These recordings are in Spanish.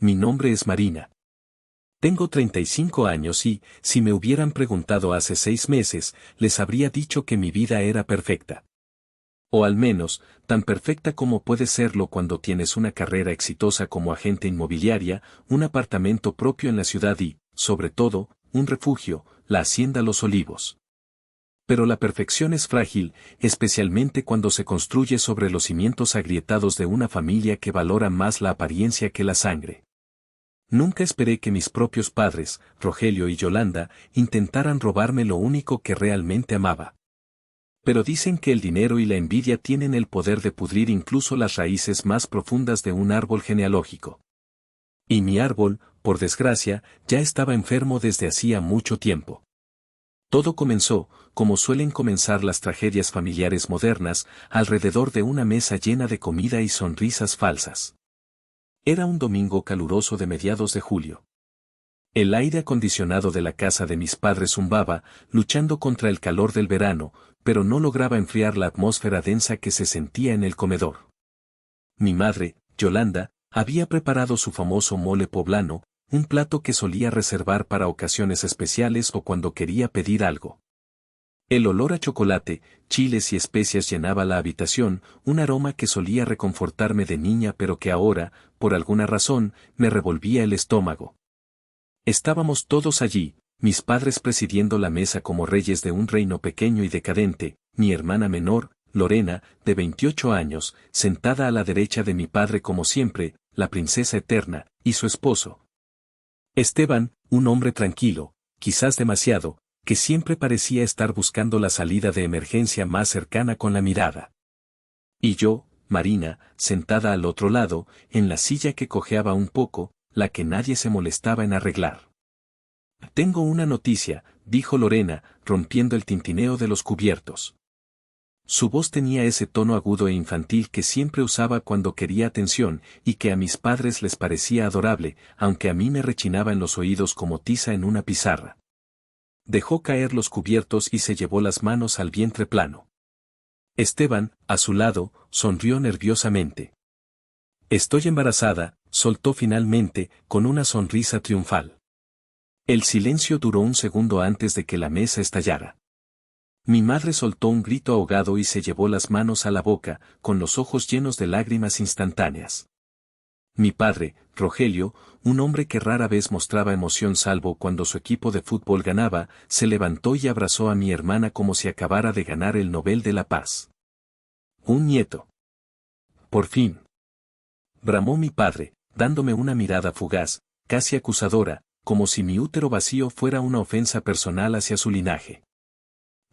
Mi nombre es Marina. Tengo 35 años y, si me hubieran preguntado hace 6 meses, les habría dicho que mi vida era perfecta. O al menos, tan perfecta como puede serlo cuando tienes una carrera exitosa como agente inmobiliaria, un apartamento propio en la ciudad y, sobre todo, un refugio, la Hacienda Los Olivos. Pero la perfección es frágil, especialmente cuando se construye sobre los cimientos agrietados de una familia que valora más la apariencia que la sangre. Nunca esperé que mis propios padres, Rogelio y Yolanda, intentaran robarme lo único que realmente amaba. Pero dicen que el dinero y la envidia tienen el poder de pudrir incluso las raíces más profundas de un árbol genealógico. Y mi árbol, por desgracia, ya estaba enfermo desde hacía mucho tiempo. Todo comenzó, como suelen comenzar las tragedias familiares modernas, alrededor de una mesa llena de comida y sonrisas falsas. Era un domingo caluroso de mediados de julio. El aire acondicionado de la casa de mis padres zumbaba, luchando contra el calor del verano, pero no lograba enfriar la atmósfera densa que se sentía en el comedor. Mi madre, Yolanda, había preparado su famoso mole poblano, un plato que solía reservar para ocasiones especiales o cuando quería pedir algo. El olor a chocolate, chiles y especias llenaba la habitación, un aroma que solía reconfortarme de niña pero que ahora, por alguna razón, me revolvía el estómago. Estábamos todos allí, mis padres presidiendo la mesa como reyes de un reino pequeño y decadente, mi hermana menor, Lorena, de 28 años, sentada a la derecha de mi padre como siempre, la princesa eterna, y su esposo. Esteban, un hombre tranquilo, quizás demasiado, que siempre parecía estar buscando la salida de emergencia más cercana con la mirada. Y yo, Marina, sentada al otro lado, en la silla que cojeaba un poco, la que nadie se molestaba en arreglar. Tengo una noticia, dijo Lorena, rompiendo el tintineo de los cubiertos. Su voz tenía ese tono agudo e infantil que siempre usaba cuando quería atención, y que a mis padres les parecía adorable, aunque a mí me rechinaba en los oídos como tiza en una pizarra. Dejó caer los cubiertos y se llevó las manos al vientre plano. Esteban, a su lado, sonrió nerviosamente. Estoy embarazada, soltó finalmente, con una sonrisa triunfal. El silencio duró un segundo antes de que la mesa estallara. Mi madre soltó un grito ahogado y se llevó las manos a la boca, con los ojos llenos de lágrimas instantáneas. Mi padre, Rogelio, un hombre que rara vez mostraba emoción salvo cuando su equipo de fútbol ganaba, se levantó y abrazó a mi hermana como si acabara de ganar el Nobel de la Paz. Un nieto. Por fin. Bramó mi padre, dándome una mirada fugaz, casi acusadora, como si mi útero vacío fuera una ofensa personal hacia su linaje.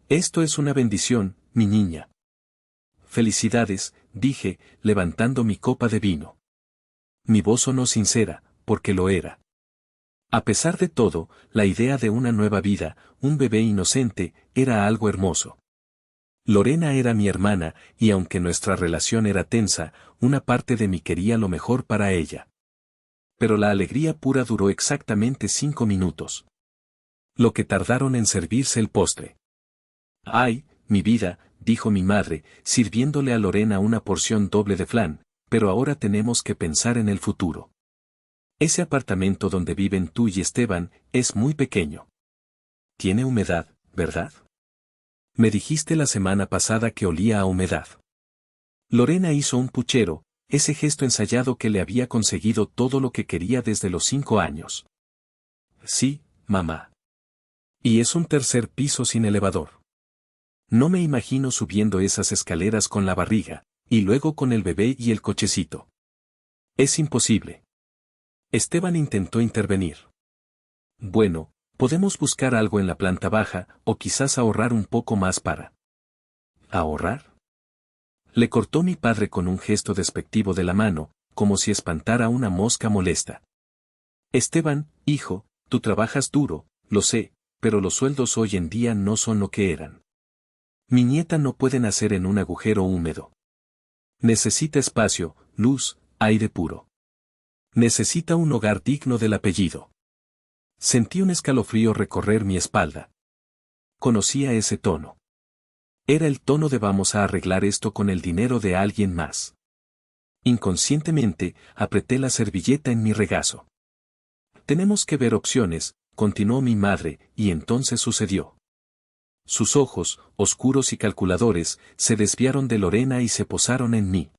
Esto es una bendición, mi niña. Felicidades, dije, levantando mi copa de vino. Mi voz sonó sincera, porque lo era. A pesar de todo, la idea de una nueva vida, un bebé inocente, era algo hermoso. Lorena era mi hermana, y aunque nuestra relación era tensa, una parte de mí quería lo mejor para ella. Pero la alegría pura duró exactamente 5 minutos. Lo que tardaron en servirse el postre. Ay, mi vida, dijo mi madre, sirviéndole a Lorena una porción doble de flan, pero ahora tenemos que pensar en el futuro. Ese apartamento donde viven tú y Esteban, es muy pequeño. Tiene humedad, ¿verdad? Me dijiste la semana pasada que olía a humedad. Lorena hizo un puchero, ese gesto ensayado que le había conseguido todo lo que quería desde los 5 años. Sí, mamá. Y es un tercer piso sin elevador. No me imagino subiendo esas escaleras con la barriga, y luego con el bebé y el cochecito. Es imposible. Esteban intentó intervenir. Bueno, podemos buscar algo en la planta baja, o quizás ahorrar un poco más para... ¿Ahorrar? Le cortó mi padre con un gesto despectivo de la mano, como si espantara una mosca molesta. Esteban, hijo, tú trabajas duro, lo sé, pero los sueldos hoy en día no son lo que eran. Mi nieta no puede nacer en un agujero húmedo. Necesita espacio, luz, aire puro. Necesita un hogar digno del apellido. Sentí un escalofrío recorrer mi espalda. Conocía ese tono. Era el tono de vamos a arreglar esto con el dinero de alguien más. Inconscientemente, apreté la servilleta en mi regazo. Tenemos que ver opciones, continuó mi madre, y entonces sucedió. Sus ojos, oscuros y calculadores, se desviaron de Lorena y se posaron en mí.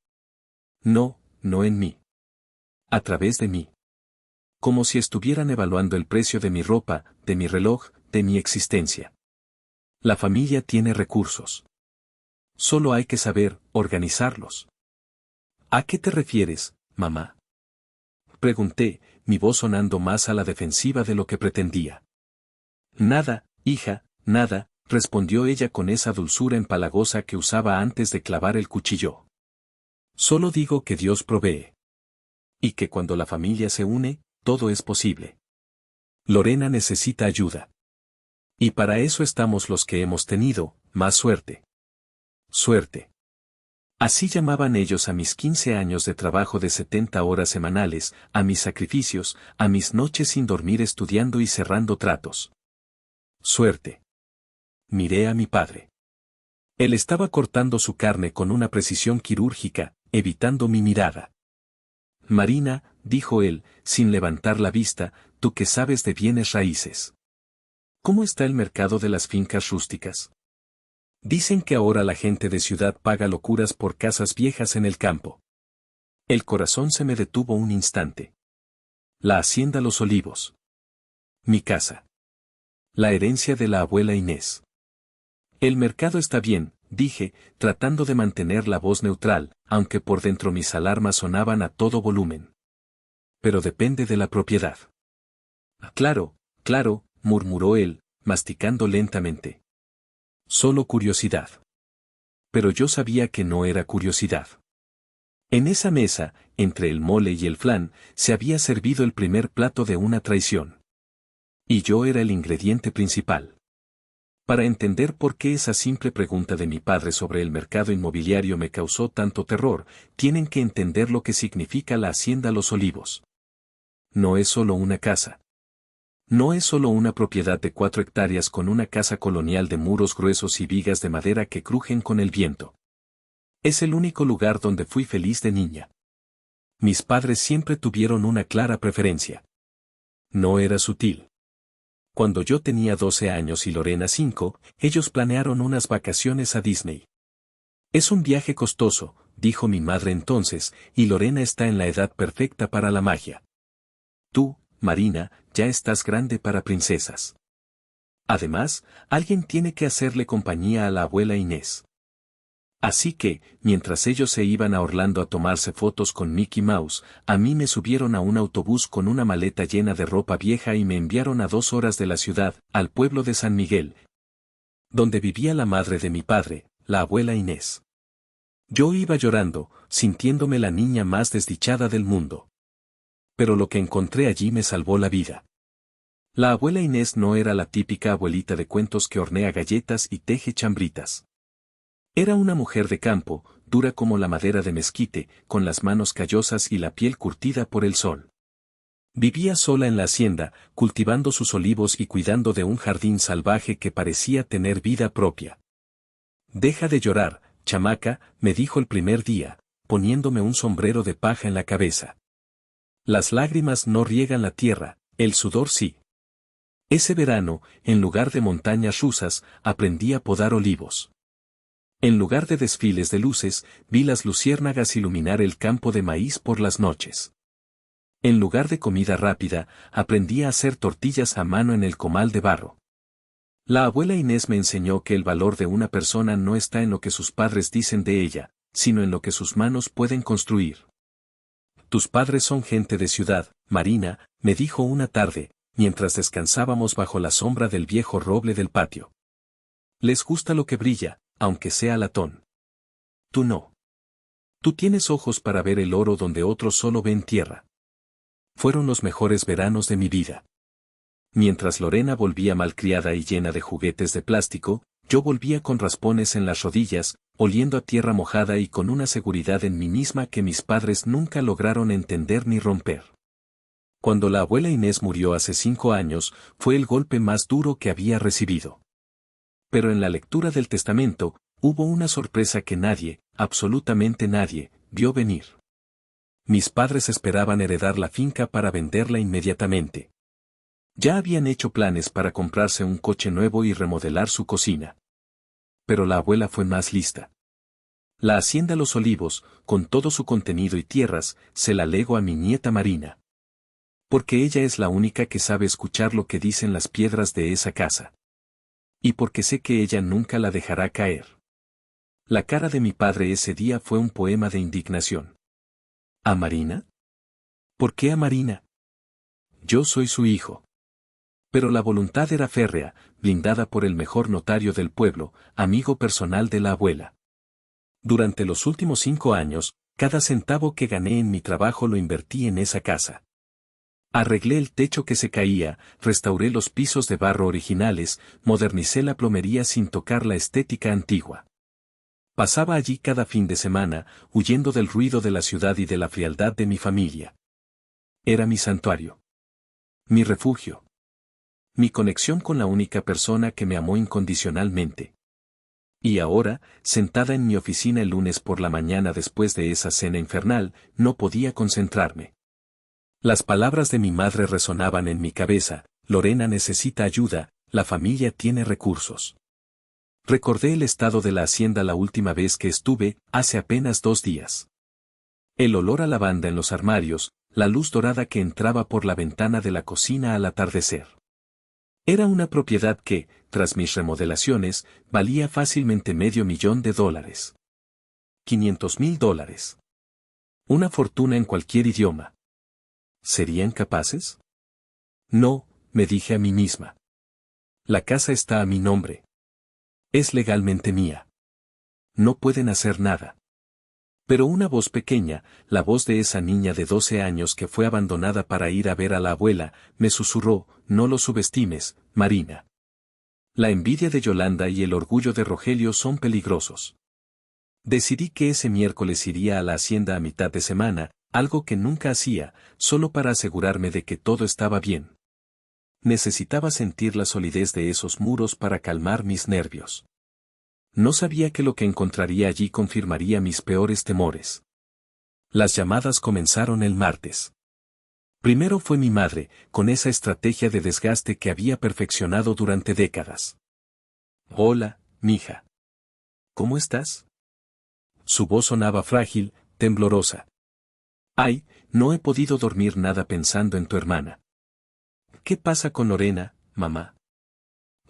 No, no en mí. A través de mí. Como si estuvieran evaluando el precio de mi ropa, de mi reloj, de mi existencia. La familia tiene recursos. Solo hay que saber organizarlos. ¿A qué te refieres, mamá? Pregunté, mi voz sonando más a la defensiva de lo que pretendía. Nada, hija, nada, respondió ella con esa dulzura empalagosa que usaba antes de clavar el cuchillo. Solo digo que Dios provee. Y que cuando la familia se une, todo es posible. Lorena necesita ayuda. Y para eso estamos los que hemos tenido, más suerte. Suerte. Así llamaban ellos a mis 15 años de trabajo de 70 horas semanales, a mis sacrificios, a mis noches sin dormir estudiando y cerrando tratos. Suerte. Miré a mi padre. Él estaba cortando su carne con una precisión quirúrgica, evitando mi mirada. Marina, dijo él, sin levantar la vista, tú que sabes de bienes raíces. ¿Cómo está el mercado de las fincas rústicas? Dicen que ahora la gente de ciudad paga locuras por casas viejas en el campo. El corazón se me detuvo un instante. La hacienda Los Olivos. Mi casa. La herencia de la abuela Inés. El mercado está bien, dije, tratando de mantener la voz neutral, aunque por dentro mis alarmas sonaban a todo volumen. Pero depende de la propiedad. Claro, claro, murmuró él, masticando lentamente. Solo curiosidad. Pero yo sabía que no era curiosidad. En esa mesa, entre el mole y el flan, se había servido el primer plato de una traición. Y yo era el ingrediente principal. Para entender por qué esa simple pregunta de mi padre sobre el mercado inmobiliario me causó tanto terror, tienen que entender lo que significa la hacienda Los Olivos. No es solo una casa. No es solo una propiedad de 4 hectáreas con una casa colonial de muros gruesos y vigas de madera que crujen con el viento. Es el único lugar donde fui feliz de niña. Mis padres siempre tuvieron una clara preferencia. No era sutil. Cuando yo tenía 12 años y Lorena 5, ellos planearon unas vacaciones a Disney. Es un viaje costoso, dijo mi madre entonces, y Lorena está en la edad perfecta para la magia. Tú, Marina, ya estás grande para princesas. Además, alguien tiene que hacerle compañía a la abuela Inés. Así que, mientras ellos se iban a Orlando a tomarse fotos con Mickey Mouse, a mí me subieron a un autobús con una maleta llena de ropa vieja y me enviaron a 2 horas de la ciudad, al pueblo de San Miguel, donde vivía la madre de mi padre, la abuela Inés. Yo iba llorando, sintiéndome la niña más desdichada del mundo. Pero lo que encontré allí me salvó la vida. La abuela Inés no era la típica abuelita de cuentos que hornea galletas y teje chambritas. Era una mujer de campo, dura como la madera de mezquite, con las manos callosas y la piel curtida por el sol. Vivía sola en la hacienda, cultivando sus olivos y cuidando de un jardín salvaje que parecía tener vida propia. Deja de llorar, chamaca, me dijo el primer día, poniéndome un sombrero de paja en la cabeza. Las lágrimas no riegan la tierra, el sudor sí. Ese verano, en lugar de montañas rusas, aprendí a podar olivos. En lugar de desfiles de luces, vi las luciérnagas iluminar el campo de maíz por las noches. En lugar de comida rápida, aprendí a hacer tortillas a mano en el comal de barro. La abuela Inés me enseñó que el valor de una persona no está en lo que sus padres dicen de ella, sino en lo que sus manos pueden construir. Tus padres son gente de ciudad, Marina, me dijo una tarde, mientras descansábamos bajo la sombra del viejo roble del patio. Les gusta lo que brilla, aunque sea latón. Tú no. Tú tienes ojos para ver el oro donde otros solo ven tierra. Fueron los mejores veranos de mi vida. Mientras Lorena volvía malcriada y llena de juguetes de plástico, yo volvía con raspones en las rodillas, oliendo a tierra mojada y con una seguridad en mí misma que mis padres nunca lograron entender ni romper. Cuando la abuela Inés murió hace 5 años, fue el golpe más duro que había recibido. Pero en la lectura del testamento, hubo una sorpresa que nadie, absolutamente nadie, vio venir. Mis padres esperaban heredar la finca para venderla inmediatamente. Ya habían hecho planes para comprarse un coche nuevo y remodelar su cocina. Pero la abuela fue más lista. La hacienda Los Olivos, con todo su contenido y tierras, se la legó a mi nieta Marina. Porque ella es la única que sabe escuchar lo que dicen las piedras de esa casa. Y porque sé que ella nunca la dejará caer. La cara de mi padre ese día fue un poema de indignación. ¿A Marina? ¿Por qué a Marina? Yo soy su hijo. Pero la voluntad era férrea, blindada por el mejor notario del pueblo, amigo personal de la abuela. Durante los últimos 5 años, cada centavo que gané en mi trabajo lo invertí en esa casa. Arreglé el techo que se caía, restauré los pisos de barro originales, modernicé la plomería sin tocar la estética antigua. Pasaba allí cada fin de semana, huyendo del ruido de la ciudad y de la frialdad de mi familia. Era mi santuario. Mi refugio. Mi conexión con la única persona que me amó incondicionalmente. Y ahora, sentada en mi oficina el lunes por la mañana después de esa cena infernal, no podía concentrarme. Las palabras de mi madre resonaban en mi cabeza: Lorena necesita ayuda, la familia tiene recursos. Recordé el estado de la hacienda la última vez que estuve, hace apenas 2 días. El olor a lavanda en los armarios, la luz dorada que entraba por la ventana de la cocina al atardecer. Era una propiedad que, tras mis remodelaciones, valía fácilmente $500,000. $500,000. Una fortuna en cualquier idioma. ¿Serían capaces? No, me dije a mí misma. La casa está a mi nombre. Es legalmente mía. No pueden hacer nada. Pero una voz pequeña, la voz de esa niña de 12 años que fue abandonada para ir a ver a la abuela, me susurró: no lo subestimes, Marina. La envidia de Yolanda y el orgullo de Rogelio son peligrosos. Decidí que ese miércoles iría a la hacienda a mitad de semana, algo que nunca hacía, solo para asegurarme de que todo estaba bien. Necesitaba sentir la solidez de esos muros para calmar mis nervios. No sabía que lo que encontraría allí confirmaría mis peores temores. Las llamadas comenzaron el martes. Primero fue mi madre, con esa estrategia de desgaste que había perfeccionado durante décadas. Hola, mija. ¿Cómo estás? Su voz sonaba frágil, temblorosa. Ay, no he podido dormir nada pensando en tu hermana. ¿Qué pasa con Lorena, mamá?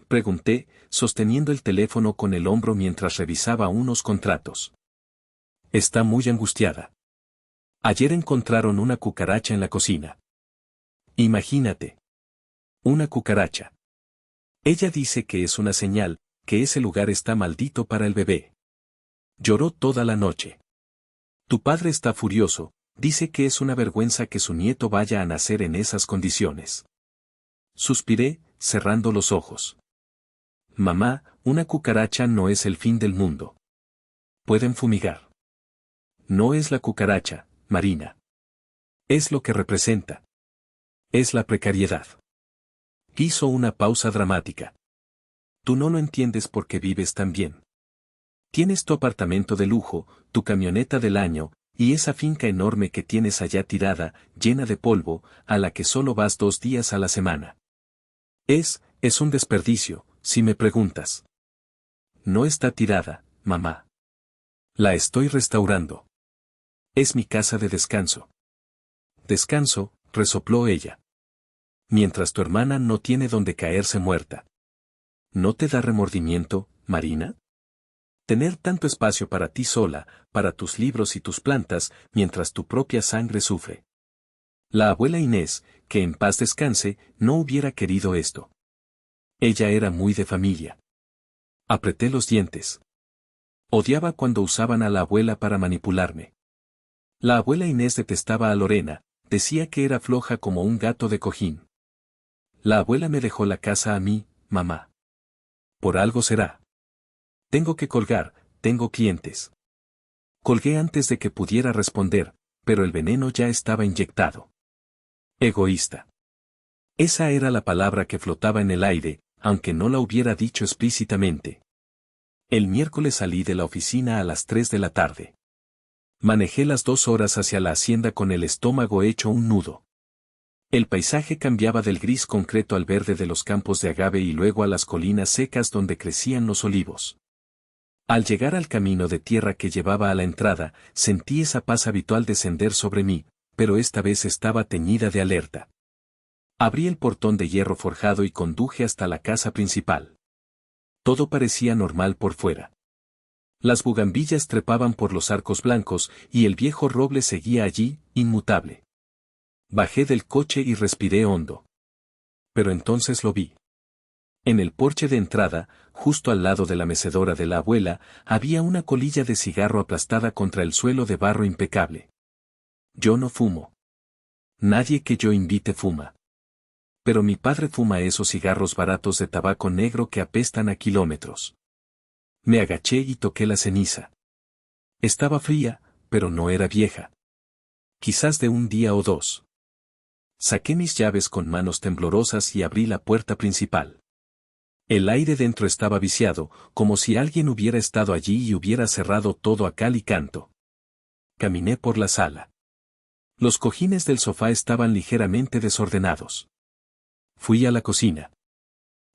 Pregunté, sosteniendo el teléfono con el hombro mientras revisaba unos contratos. Está muy angustiada. Ayer encontraron una cucaracha en la cocina. Imagínate. Una cucaracha. Ella dice que es una señal, que ese lugar está maldito para el bebé. Lloró toda la noche. Tu padre está furioso, dice que es una vergüenza que su nieto vaya a nacer en esas condiciones. Suspiré, cerrando los ojos. Mamá, una cucaracha no es el fin del mundo. Pueden fumigar. No es la cucaracha, Marina. Es lo que representa. Es la precariedad. Hizo una pausa dramática. Tú no lo entiendes porque vives tan bien. Tienes tu apartamento de lujo, tu camioneta del año, y esa finca enorme que tienes allá tirada, llena de polvo, a la que solo vas 2 días a la semana. Es un desperdicio, si me preguntas. No está tirada, mamá. La estoy restaurando. Es mi casa de descanso. Descanso, resopló ella. Mientras tu hermana no tiene donde caerse muerta. ¿No te da remordimiento, Marina? Tener tanto espacio para ti sola, para tus libros y tus plantas, mientras tu propia sangre sufre. La abuela Inés, que en paz descanse, no hubiera querido esto. Ella era muy de familia. Apreté los dientes. Odiaba cuando usaban a la abuela para manipularme. La abuela Inés detestaba a Lorena, decía que era floja como un gato de cojín. La abuela me dejó la casa a mí, mamá. Por algo será. Tengo que colgar, tengo clientes. Colgué antes de que pudiera responder, pero el veneno ya estaba inyectado. Egoísta. Esa era la palabra que flotaba en el aire, aunque no la hubiera dicho explícitamente. El miércoles salí de la oficina a las 3 de la tarde. Manejé las 2 horas hacia la hacienda con el estómago hecho un nudo. El paisaje cambiaba del gris concreto al verde de los campos de agave y luego a las colinas secas donde crecían los olivos. Al llegar al camino de tierra que llevaba a la entrada, sentí esa paz habitual descender sobre mí, pero esta vez estaba teñida de alerta. Abrí el portón de hierro forjado y conduje hasta la casa principal. Todo parecía normal por fuera. Las bugambillas trepaban por los arcos blancos y el viejo roble seguía allí, inmutable. Bajé del coche y respiré hondo. Pero entonces lo vi. En el porche de entrada, justo al lado de la mecedora de la abuela, había una colilla de cigarro aplastada contra el suelo de barro impecable. Yo no fumo. Nadie que yo invite fuma. Pero mi padre fuma esos cigarros baratos de tabaco negro que apestan a kilómetros. Me agaché y toqué la ceniza. Estaba fría, pero no era vieja. Quizás de un día o dos. Saqué mis llaves con manos temblorosas y abrí la puerta principal. El aire dentro estaba viciado, como si alguien hubiera estado allí y hubiera cerrado todo a cal y canto. Caminé por la sala. Los cojines del sofá estaban ligeramente desordenados. Fui a la cocina.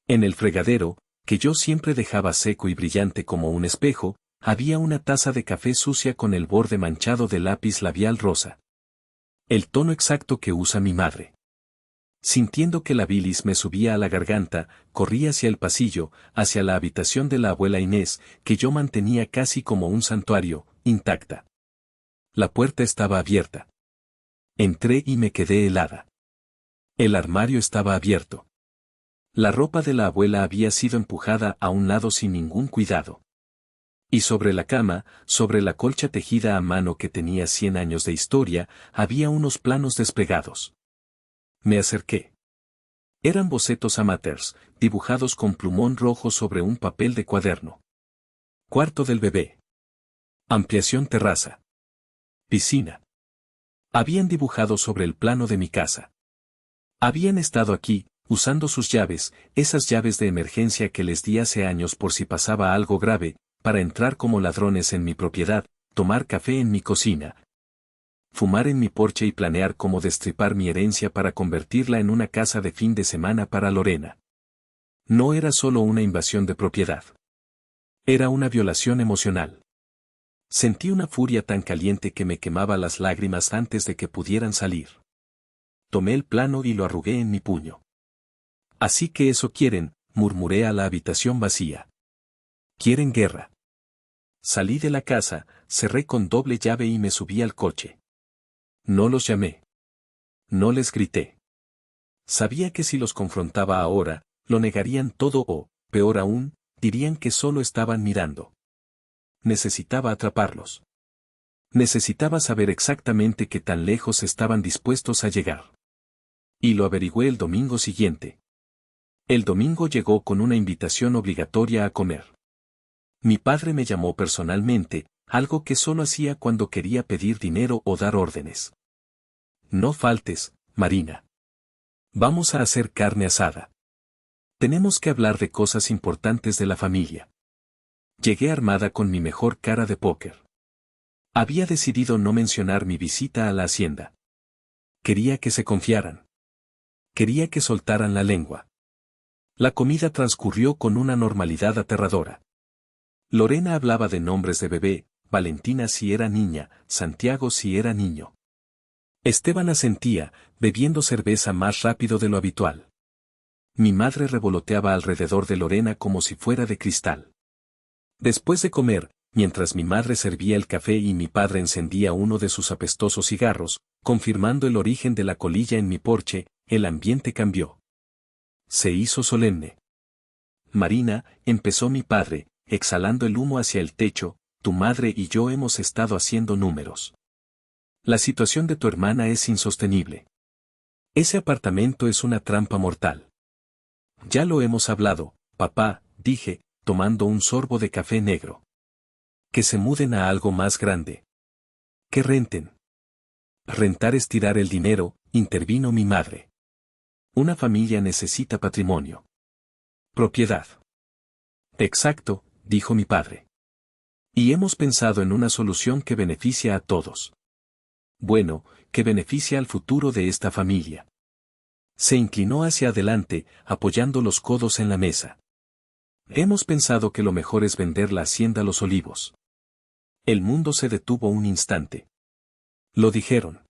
En el fregadero, que yo siempre dejaba seco y brillante como un espejo, había una taza de café sucia con el borde manchado de lápiz labial rosa. El tono exacto que usa mi madre. Sintiendo que la bilis me subía a la garganta, corrí hacia el pasillo, hacia la habitación de la abuela Inés, que yo mantenía casi como un santuario, intacta. La puerta estaba abierta. Entré y me quedé helada. El armario estaba abierto. La ropa de la abuela había sido empujada a un lado sin ningún cuidado. Y sobre la cama, sobre la colcha tejida a mano que tenía 100 años de historia, había unos planos despegados. Me acerqué. Eran bocetos amateurs, dibujados con plumón rojo sobre un papel de cuaderno. Cuarto del bebé. Ampliación terraza. Piscina. Habían dibujado sobre el plano de mi casa. Habían estado aquí, usando sus llaves, esas llaves de emergencia que les di hace años por si pasaba algo grave, para entrar como ladrones en mi propiedad, tomar café en mi cocina, fumar en mi porche y planear cómo destripar mi herencia para convertirla en una casa de fin de semana para Lorena. No era solo una invasión de propiedad. Era una violación emocional. Sentí una furia tan caliente que me quemaba las lágrimas antes de que pudieran salir. Tomé el plano y lo arrugué en mi puño. Así que eso quieren, murmuré a la habitación vacía. Quieren guerra. Salí de la casa, cerré con doble llave y me subí al coche. No los llamé. No les grité. Sabía que si los confrontaba ahora, lo negarían todo o, peor aún, dirían que solo estaban mirando. Necesitaba atraparlos. Necesitaba saber exactamente qué tan lejos estaban dispuestos a llegar. Y lo averigüé el domingo siguiente. El domingo llegó con una invitación obligatoria a comer. Mi padre me llamó personalmente, algo que solo hacía cuando quería pedir dinero o dar órdenes. No faltes, Marina. Vamos a hacer carne asada. Tenemos que hablar de cosas importantes de la familia. Llegué armada con mi mejor cara de póker. Había decidido no mencionar mi visita a la hacienda. Quería que se confiaran. Quería que soltaran la lengua. La comida transcurrió con una normalidad aterradora. Lorena hablaba de nombres de bebé, Valentina si era niña, Santiago si era niño. Esteban asentía, bebiendo cerveza más rápido de lo habitual. Mi madre revoloteaba alrededor de Lorena como si fuera de cristal. Después de comer, mientras mi madre servía el café y mi padre encendía uno de sus apestosos cigarros, confirmando el origen de la colilla en mi porche, el ambiente cambió. Se hizo solemne. Marina, empezó mi padre, exhalando el humo hacia el techo, tu madre y yo hemos estado haciendo números. La situación de tu hermana es insostenible. Ese apartamento es una trampa mortal. Ya lo hemos hablado, papá, dije, tomando un sorbo de café negro. Que se muden a algo más grande. Que renten. Rentar es tirar el dinero, intervino mi madre. Una familia necesita patrimonio. Propiedad. Exacto, dijo mi padre. Y hemos pensado en una solución que beneficia a todos. Bueno, que beneficia al futuro de esta familia. Se inclinó hacia adelante, apoyando los codos en la mesa. Hemos pensado que lo mejor es vender la hacienda Los Olivos. El mundo se detuvo un instante. Lo dijeron.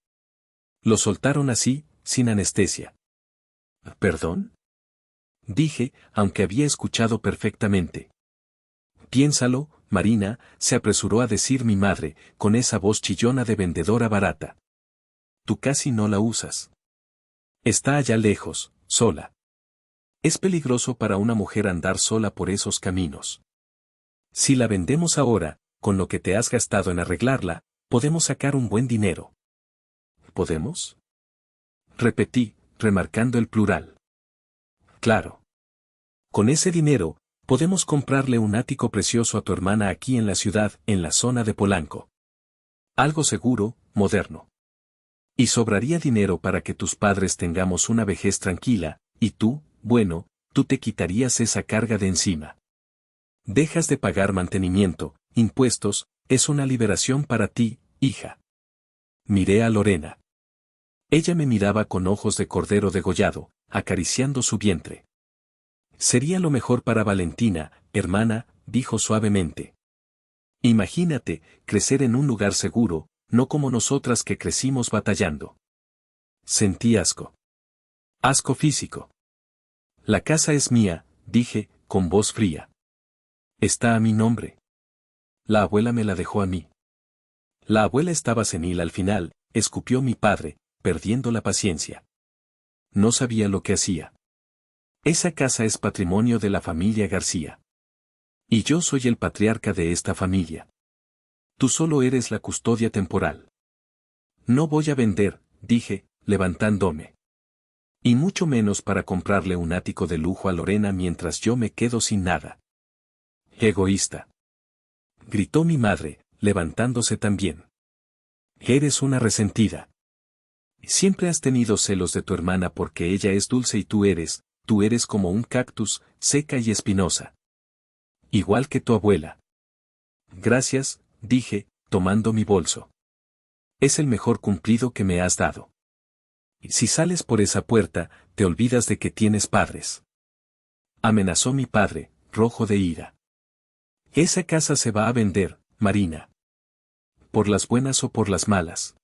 Lo soltaron así, sin anestesia. ¿Perdón? Dije, aunque había escuchado perfectamente. Piénsalo, Marina, se apresuró a decir mi madre, con esa voz chillona de vendedora barata. Tú casi no la usas. Está allá lejos, sola. Es peligroso para una mujer andar sola por esos caminos. Si la vendemos ahora, con lo que te has gastado en arreglarla, podemos sacar un buen dinero. ¿Podemos? Repetí, remarcando el plural. Claro. Con ese dinero, podemos comprarle un ático precioso a tu hermana aquí en la ciudad, en la zona de Polanco. Algo seguro, moderno. Y sobraría dinero para que tus padres tengamos una vejez tranquila, y tú, bueno, tú te quitarías esa carga de encima. Dejas de pagar mantenimiento, impuestos, es una liberación para ti, hija. Miré a Lorena. Ella me miraba con ojos de cordero degollado, acariciando su vientre. Sería lo mejor para Valentina, hermana, dijo suavemente. Imagínate, crecer en un lugar seguro, no como nosotras que crecimos batallando. Sentí asco. Asco físico. La casa es mía, dije, con voz fría. Está a mi nombre. La abuela me la dejó a mí. La abuela estaba senil al final, escupió mi padre, perdiendo la paciencia. No sabía lo que hacía. Esa casa es patrimonio de la familia García. Y yo soy el patriarca de esta familia. Tú solo eres la custodia temporal. No voy a vender, dije, levantándome. Y mucho menos para comprarle un ático de lujo a Lorena mientras yo me quedo sin nada. Egoísta. Gritó mi madre, levantándose también. Eres una resentida. Siempre has tenido celos de tu hermana porque ella es dulce y tú eres como un cactus, seca y espinosa. Igual que tu abuela. Gracias, dije, tomando mi bolso. Es el mejor cumplido que me has dado. Si sales por esa puerta, te olvidas de que tienes padres. Amenazó mi padre, rojo de ira. Esa casa se va a vender, Marina. Por las buenas o por las malas.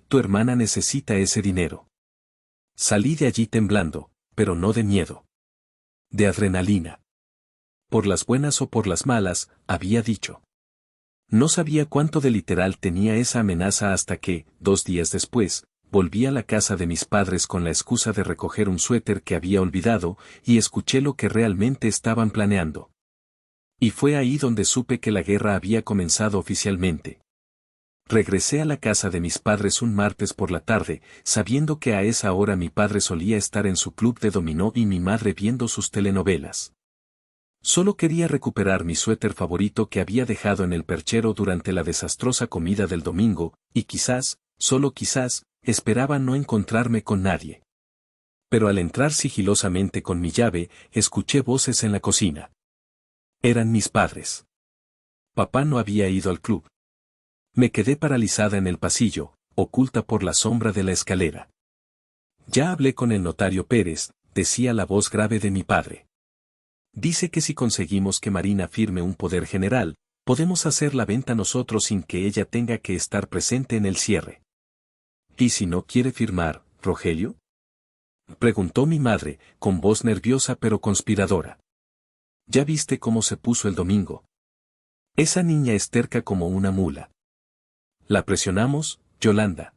Tu hermana necesita ese dinero. Salí de allí temblando, pero no de miedo. De adrenalina. Por las buenas o por las malas, había dicho. No sabía cuánto de literal tenía esa amenaza hasta que, 2 días después, volví a la casa de mis padres con la excusa de recoger un suéter que había olvidado, y escuché lo que realmente estaban planeando. Y fue ahí donde supe que la guerra había comenzado oficialmente. Regresé a la casa de mis padres un martes por la tarde, sabiendo que a esa hora mi padre solía estar en su club de dominó y mi madre viendo sus telenovelas. Solo quería recuperar mi suéter favorito que había dejado en el perchero durante la desastrosa comida del domingo, y quizás, solo quizás, esperaba no encontrarme con nadie. Pero al entrar sigilosamente con mi llave, escuché voces en la cocina. Eran mis padres. Papá no había ido al club. Me quedé paralizada en el pasillo, oculta por la sombra de la escalera. Ya hablé con el notario Pérez, decía la voz grave de mi padre. Dice que si conseguimos que Marina firme un poder general, podemos hacer la venta nosotros sin que ella tenga que estar presente en el cierre. ¿Y si no quiere firmar, Rogelio? Preguntó mi madre, con voz nerviosa pero conspiradora. ¿Ya viste cómo se puso el domingo? Esa niña es terca como una mula. La presionamos, Yolanda.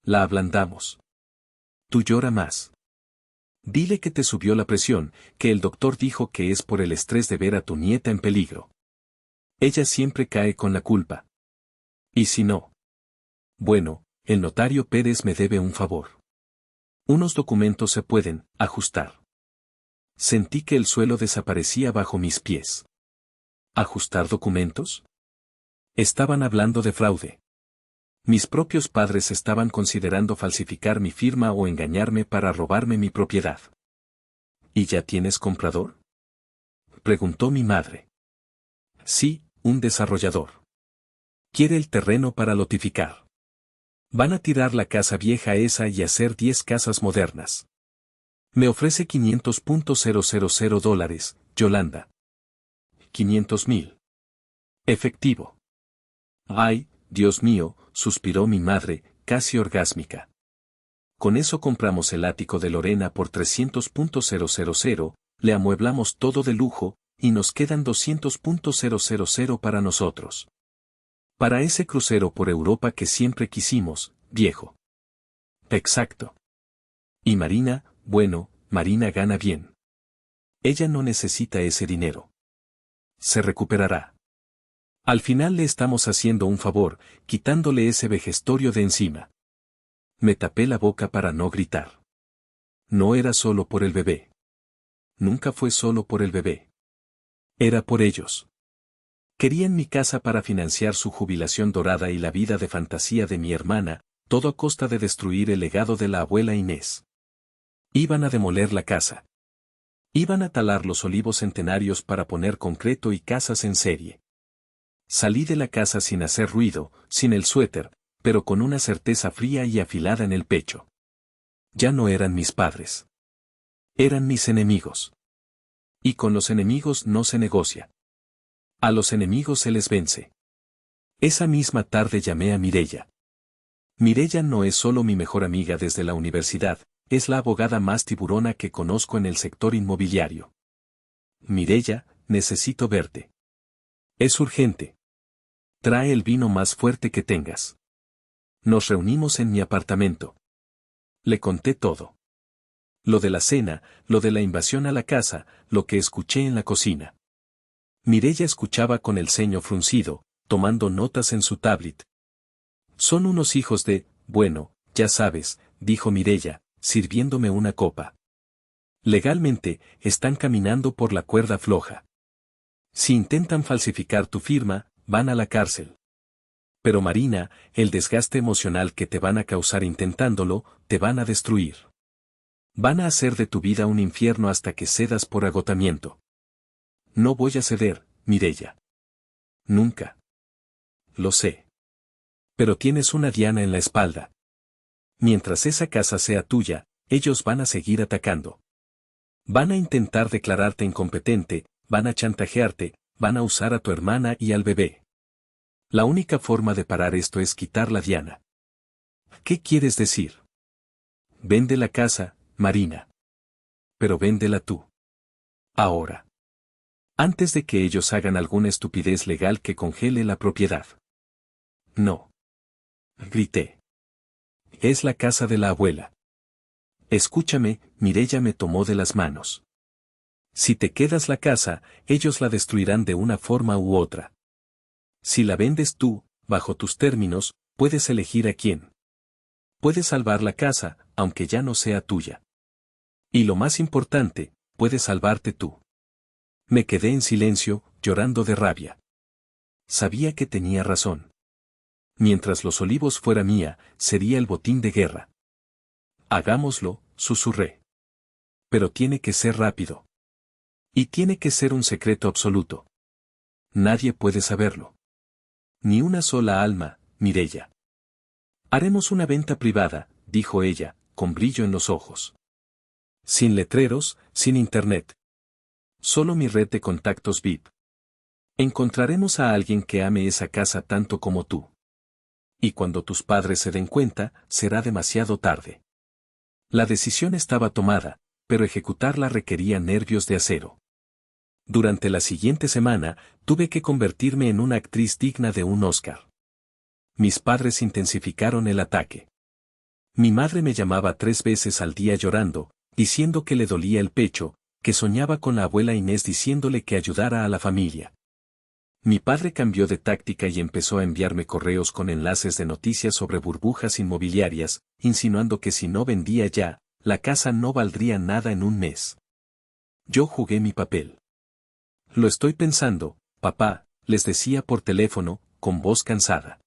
La ablandamos. Tú llora más. Dile que te subió la presión, que el doctor dijo que es por el estrés de ver a tu nieta en peligro. Ella siempre cae con la culpa. ¿Y si no? Bueno, el notario Pérez me debe un favor. Unos documentos se pueden ajustar. Sentí que el suelo desaparecía bajo mis pies. ¿Ajustar documentos? Estaban hablando de fraude. Mis propios padres estaban considerando falsificar mi firma o engañarme para robarme mi propiedad. ¿Y ya tienes comprador? Preguntó mi madre. Sí, un desarrollador. Quiere el terreno para lotificar. Van a tirar la casa vieja esa y hacer 10 casas modernas. Me ofrece $500,000, Yolanda. 500,000. Efectivo. Ay, Dios mío, suspiró mi madre, casi orgásmica. Con eso compramos el ático de Lorena por $300,000, le amueblamos todo de lujo, y nos quedan $200,000 para nosotros. Para ese crucero por Europa que siempre quisimos, viejo. Exacto. Y Marina, bueno, Marina gana bien. Ella no necesita ese dinero. Se recuperará. Al final le estamos haciendo un favor, quitándole ese vejestorio de encima. Me tapé la boca para no gritar. No era solo por el bebé. Nunca fue solo por el bebé. Era por ellos. Querían mi casa para financiar su jubilación dorada y la vida de fantasía de mi hermana, todo a costa de destruir el legado de la abuela Inés. Iban a demoler la casa. Iban a talar los olivos centenarios para poner concreto y casas en serie. Salí de la casa sin hacer ruido, sin el suéter, pero con una certeza fría y afilada en el pecho. Ya no eran mis padres. Eran mis enemigos. Y con los enemigos no se negocia. A los enemigos se les vence. Esa misma tarde llamé a Mireya. Mireya no es solo mi mejor amiga desde la universidad, es la abogada más tiburona que conozco en el sector inmobiliario. Mireya, necesito verte. Es urgente. Trae el vino más fuerte que tengas. Nos reunimos en mi apartamento. Le conté todo. Lo de la cena, lo de la invasión a la casa, lo que escuché en la cocina. Mireya escuchaba con el ceño fruncido, tomando notas en su tablet. Son unos hijos de, bueno, ya sabes, dijo Mireya, sirviéndome una copa. Legalmente, están caminando por la cuerda floja. Si intentan falsificar tu firma, van a la cárcel. Pero Marina, el desgaste emocional que te van a causar intentándolo, te van a destruir. Van a hacer de tu vida un infierno hasta que cedas por agotamiento. No voy a ceder, Mireya. Nunca. Lo sé. Pero tienes una diana en la espalda. Mientras esa casa sea tuya, ellos van a seguir atacando. Van a intentar declararte incompetente, van a chantajearte, van a usar a tu hermana y al bebé. La única forma de parar esto es quitar la diana. ¿Qué quieres decir? Vende la casa, Marina. Pero véndela tú. Ahora. Antes de que ellos hagan alguna estupidez legal que congele la propiedad. No. Grité. Es la casa de la abuela. Escúchame, Mireya me tomó de las manos. Si te quedas la casa, ellos la destruirán de una forma u otra. Si la vendes tú, bajo tus términos, puedes elegir a quién. Puedes salvar la casa, aunque ya no sea tuya. Y lo más importante, puedes salvarte tú. Me quedé en silencio, llorando de rabia. Sabía que tenía razón. Mientras los olivos fuera mía, sería el botín de guerra. Hagámoslo, susurré. Pero tiene que ser rápido. Y tiene que ser un secreto absoluto. Nadie puede saberlo. Ni una sola alma, Mireya. Haremos una venta privada, dijo ella, con brillo en los ojos. Sin letreros, sin internet. Solo mi red de contactos VIP. Encontraremos a alguien que ame esa casa tanto como tú. Y cuando tus padres se den cuenta, será demasiado tarde. La decisión estaba tomada, pero ejecutarla requería nervios de acero. Durante la siguiente semana, tuve que convertirme en una actriz digna de un Oscar. Mis padres intensificaron el ataque. Mi madre me llamaba 3 veces al día llorando, diciendo que le dolía el pecho, que soñaba con la abuela Inés diciéndole que ayudara a la familia. Mi padre cambió de táctica y empezó a enviarme correos con enlaces de noticias sobre burbujas inmobiliarias, insinuando que si no vendía ya, la casa no valdría nada en un mes. Yo jugué mi papel. Lo estoy pensando, papá, les decía por teléfono, con voz cansada.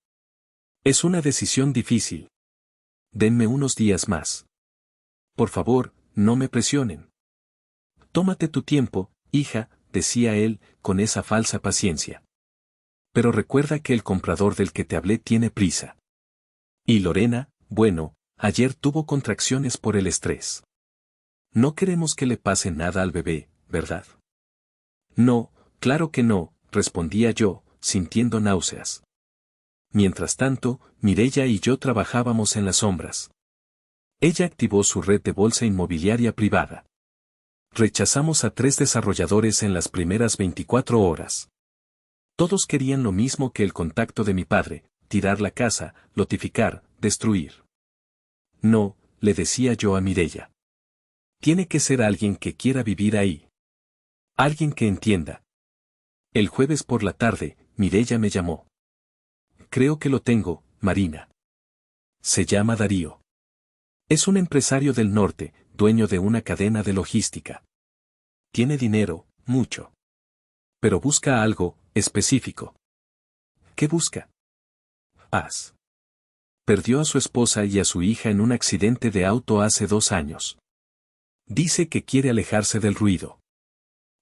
Es una decisión difícil. Denme unos días más. Por favor, no me presionen. Tómate tu tiempo, hija, decía él, con esa falsa paciencia. Pero recuerda que el comprador del que te hablé tiene prisa. Y Lorena, bueno, ayer tuvo contracciones por el estrés. No queremos que le pase nada al bebé, ¿verdad? No, claro que no, respondía yo, sintiendo náuseas. Mientras tanto, Mireya y yo trabajábamos en las sombras. Ella activó su red de bolsa inmobiliaria privada. Rechazamos a 3 desarrolladores en las primeras 24 horas. Todos querían lo mismo que el contacto de mi padre, tirar la casa, lotificar, destruir. No, le decía yo a Mireya. Tiene que ser alguien que quiera vivir ahí. Alguien que entienda. El jueves por la tarde, Mireya me llamó. Creo que lo tengo, Marina. Se llama Darío. Es un empresario del norte, dueño de una cadena de logística. Tiene dinero, mucho. Pero busca algo específico. ¿Qué busca? Paz. Perdió a su esposa y a su hija en un accidente de auto hace 2 años. Dice que quiere alejarse del ruido.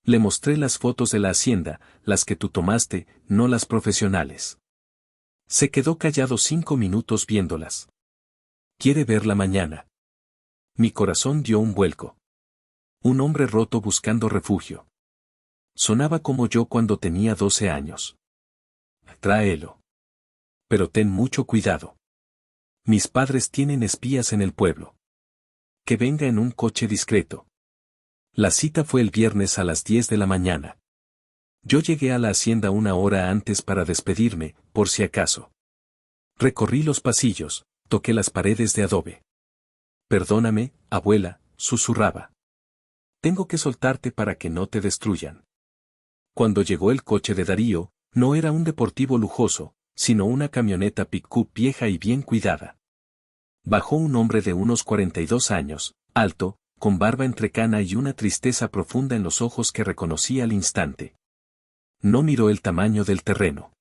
Le mostré las fotos de la hacienda, las que tú tomaste, no las profesionales. Se quedó callado 5 minutos viéndolas. Quiere verla mañana. Mi corazón dio un vuelco. Un hombre roto buscando refugio. Sonaba como yo cuando tenía 12 años. Tráelo. Pero ten mucho cuidado. Mis padres tienen espías en el pueblo. Que venga en un coche discreto. La cita fue el viernes a las 10 de la mañana. Yo llegué a la hacienda 1 hora antes para despedirme, por si acaso. Recorrí los pasillos, toqué las paredes de adobe. Perdóname, abuela, susurraba. Tengo que soltarte para que no te destruyan. Cuando llegó el coche de Darío, no era un deportivo lujoso, sino una camioneta pick-up vieja y bien cuidada. Bajó un hombre de unos 42 años, alto, con barba entrecana y una tristeza profunda en los ojos que reconocí al instante. No miró el tamaño del terreno.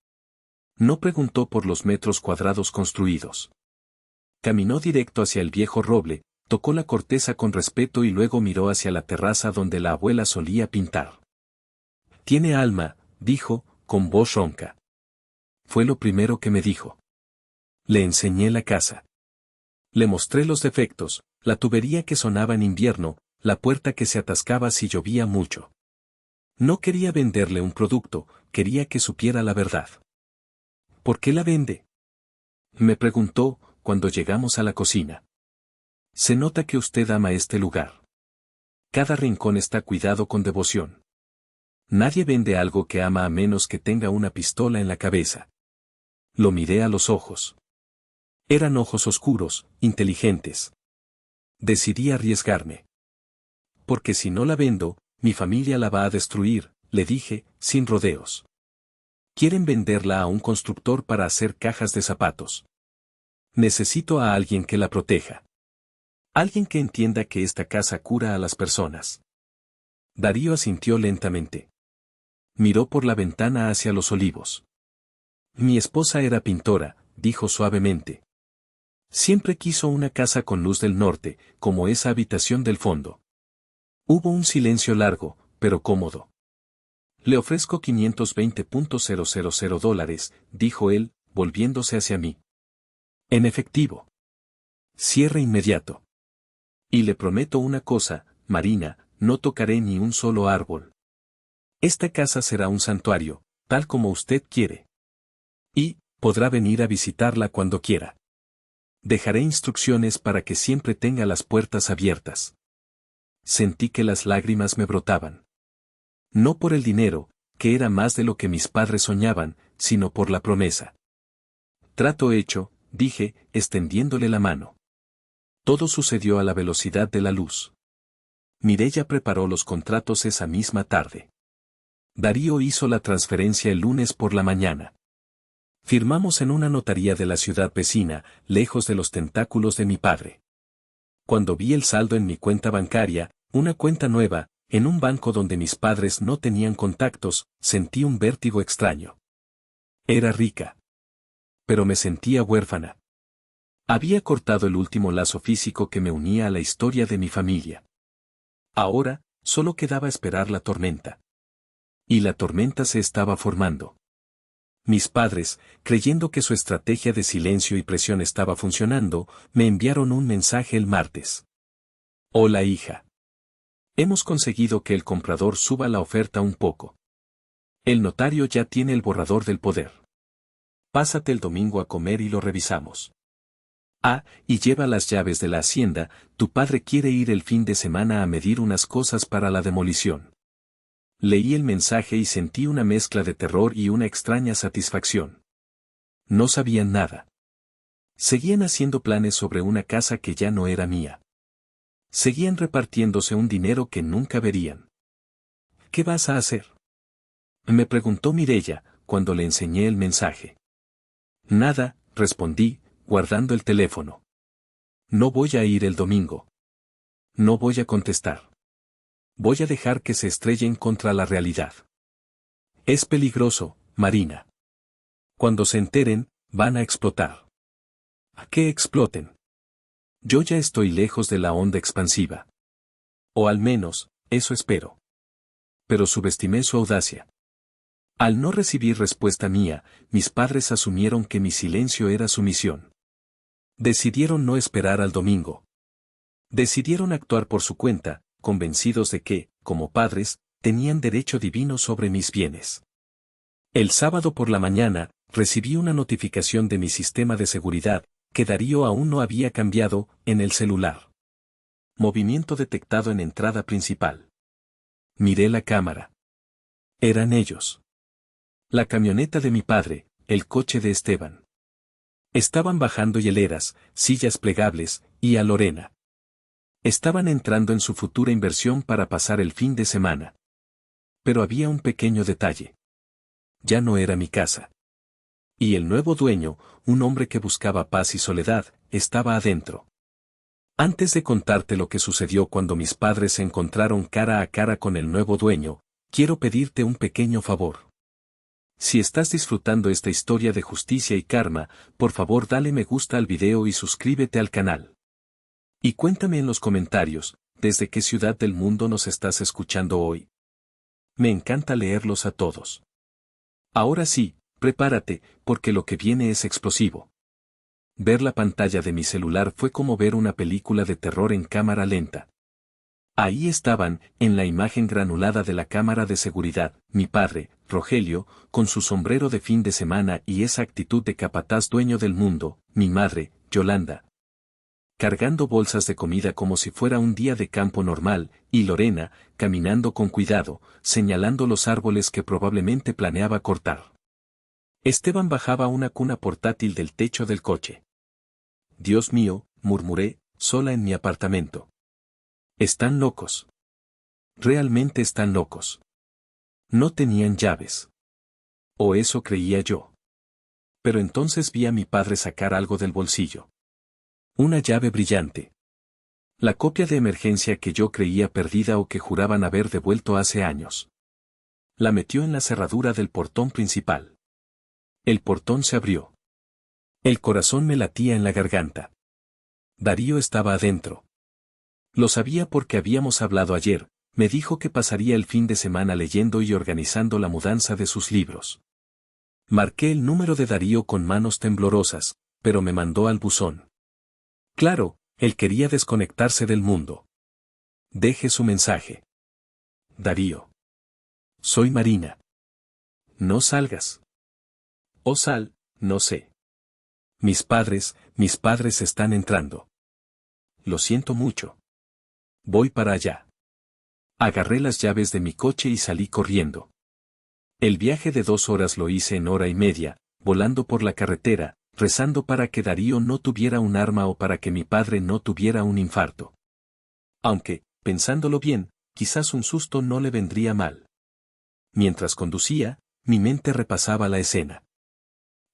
No preguntó por los metros cuadrados construidos. Caminó directo hacia el viejo roble, tocó la corteza con respeto y luego miró hacia la terraza donde la abuela solía pintar. Tiene alma, dijo, con voz ronca. Fue lo primero que me dijo. Le enseñé la casa. Le mostré los defectos, la tubería que sonaba en invierno, la puerta que se atascaba si llovía mucho. No quería venderle un producto, quería que supiera la verdad. ¿Por qué la vende? Me preguntó, cuando llegamos a la cocina. Se nota que usted ama este lugar. Cada rincón está cuidado con devoción. Nadie vende algo que ama a menos que tenga una pistola en la cabeza. Lo miré a los ojos. Eran ojos oscuros, inteligentes. Decidí arriesgarme. Porque si no la vendo, mi familia la va a destruir, le dije, sin rodeos. Quieren venderla a un constructor para hacer cajas de zapatos. Necesito a alguien que la proteja. Alguien que entienda que esta casa cura a las personas. Darío asintió lentamente. Miró por la ventana hacia los olivos. Mi esposa era pintora, dijo suavemente. Siempre quiso una casa con luz del norte, como esa habitación del fondo. Hubo un silencio largo, pero cómodo. Le ofrezco $520,000, dijo él, volviéndose hacia mí. En efectivo. Cierre inmediato. Y le prometo una cosa, Marina, no tocaré ni un solo árbol. Esta casa será un santuario, tal como usted quiere. Y, podrá venir a visitarla cuando quiera. Dejaré instrucciones para que siempre tenga las puertas abiertas. Sentí que las lágrimas me brotaban. No por el dinero, que era más de lo que mis padres soñaban, sino por la promesa. Trato hecho, dije, extendiéndole la mano. Todo sucedió a la velocidad de la luz. Mireya preparó los contratos esa misma tarde. Darío hizo la transferencia el lunes por la mañana. Firmamos en una notaría de la ciudad vecina, lejos de los tentáculos de mi padre. Cuando vi el saldo en mi cuenta bancaria, una cuenta nueva, en un banco donde mis padres no tenían contactos, sentí un vértigo extraño. Era rica. Pero me sentía huérfana. Había cortado el último lazo físico que me unía a la historia de mi familia. Ahora, solo quedaba esperar la tormenta. Y la tormenta se estaba formando. Mis padres, creyendo que su estrategia de silencio y presión estaba funcionando, me enviaron un mensaje el martes. Hola hija. Hemos conseguido que el comprador suba la oferta un poco. El notario ya tiene el borrador del poder. Pásate el domingo a comer y lo revisamos. Ah, y lleva las llaves de la hacienda, tu padre quiere ir el fin de semana a medir unas cosas para la demolición. Leí el mensaje y sentí una mezcla de terror y una extraña satisfacción. No sabían nada. Seguían haciendo planes sobre una casa que ya no era mía. Seguían repartiéndose un dinero que nunca verían. ¿Qué vas a hacer?, me preguntó Mireya, cuando le enseñé el mensaje. Nada, respondí, guardando el teléfono. No voy a ir el domingo. No voy a contestar. Voy a dejar que se estrellen contra la realidad. Es peligroso, Marina. Cuando se enteren, van a explotar. ¿A qué exploten? Yo ya estoy lejos de la onda expansiva. O al menos, eso espero. Pero subestimé su audacia. Al no recibir respuesta mía, mis padres asumieron que mi silencio era sumisión. Decidieron no esperar al domingo. Decidieron actuar por su cuenta, convencidos de que, como padres, tenían derecho divino sobre mis bienes. El sábado por la mañana, recibí una notificación de mi sistema de seguridad, que Darío aún no había cambiado, en el celular. Movimiento detectado en entrada principal. Miré la cámara. Eran ellos. La camioneta de mi padre, el coche de Esteban. Estaban bajando hieleras, sillas plegables, y a Lorena. Estaban entrando en su futura inversión para pasar el fin de semana. Pero había un pequeño detalle. Ya no era mi casa. Y el nuevo dueño, un hombre que buscaba paz y soledad, estaba adentro. Antes de contarte lo que sucedió cuando mis padres se encontraron cara a cara con el nuevo dueño, quiero pedirte un pequeño favor. Si estás disfrutando esta historia de justicia y karma, por favor dale me gusta al video y suscríbete al canal. Y cuéntame en los comentarios, ¿desde qué ciudad del mundo nos estás escuchando hoy? Me encanta leerlos a todos. Ahora sí, prepárate, porque lo que viene es explosivo. Ver la pantalla de mi celular fue como ver una película de terror en cámara lenta. Ahí estaban, en la imagen granulada de la cámara de seguridad, mi padre, Rogelio, con su sombrero de fin de semana y esa actitud de capataz dueño del mundo, mi madre, Yolanda, cargando bolsas de comida como si fuera un día de campo normal, y Lorena, caminando con cuidado, señalando los árboles que probablemente planeaba cortar. Esteban bajaba una cuna portátil del techo del coche. Dios mío, murmuré, sola en mi apartamento. Están locos. Realmente están locos. No tenían llaves. O eso creía yo. Pero entonces vi a mi padre sacar algo del bolsillo. Una llave brillante. La copia de emergencia que yo creía perdida o que juraban haber devuelto hace años. La metió en la cerradura del portón principal. El portón se abrió. El corazón me latía en la garganta. Darío estaba adentro. Lo sabía porque habíamos hablado ayer, me dijo que pasaría el fin de semana leyendo y organizando la mudanza de sus libros. Marqué el número de Darío con manos temblorosas, pero me mandó al buzón. Claro, él quería desconectarse del mundo. Deje su mensaje. Darío. Soy Marina. No salgas. O sal, no sé. Mis padres están entrando. Lo siento mucho. Voy para allá. Agarré las llaves de mi coche y salí corriendo. El viaje de 2 horas lo hice en hora y media, volando por la carretera, rezando para que Darío no tuviera un arma o para que mi padre no tuviera un infarto. Aunque, pensándolo bien, quizás un susto no le vendría mal. Mientras conducía, mi mente repasaba la escena.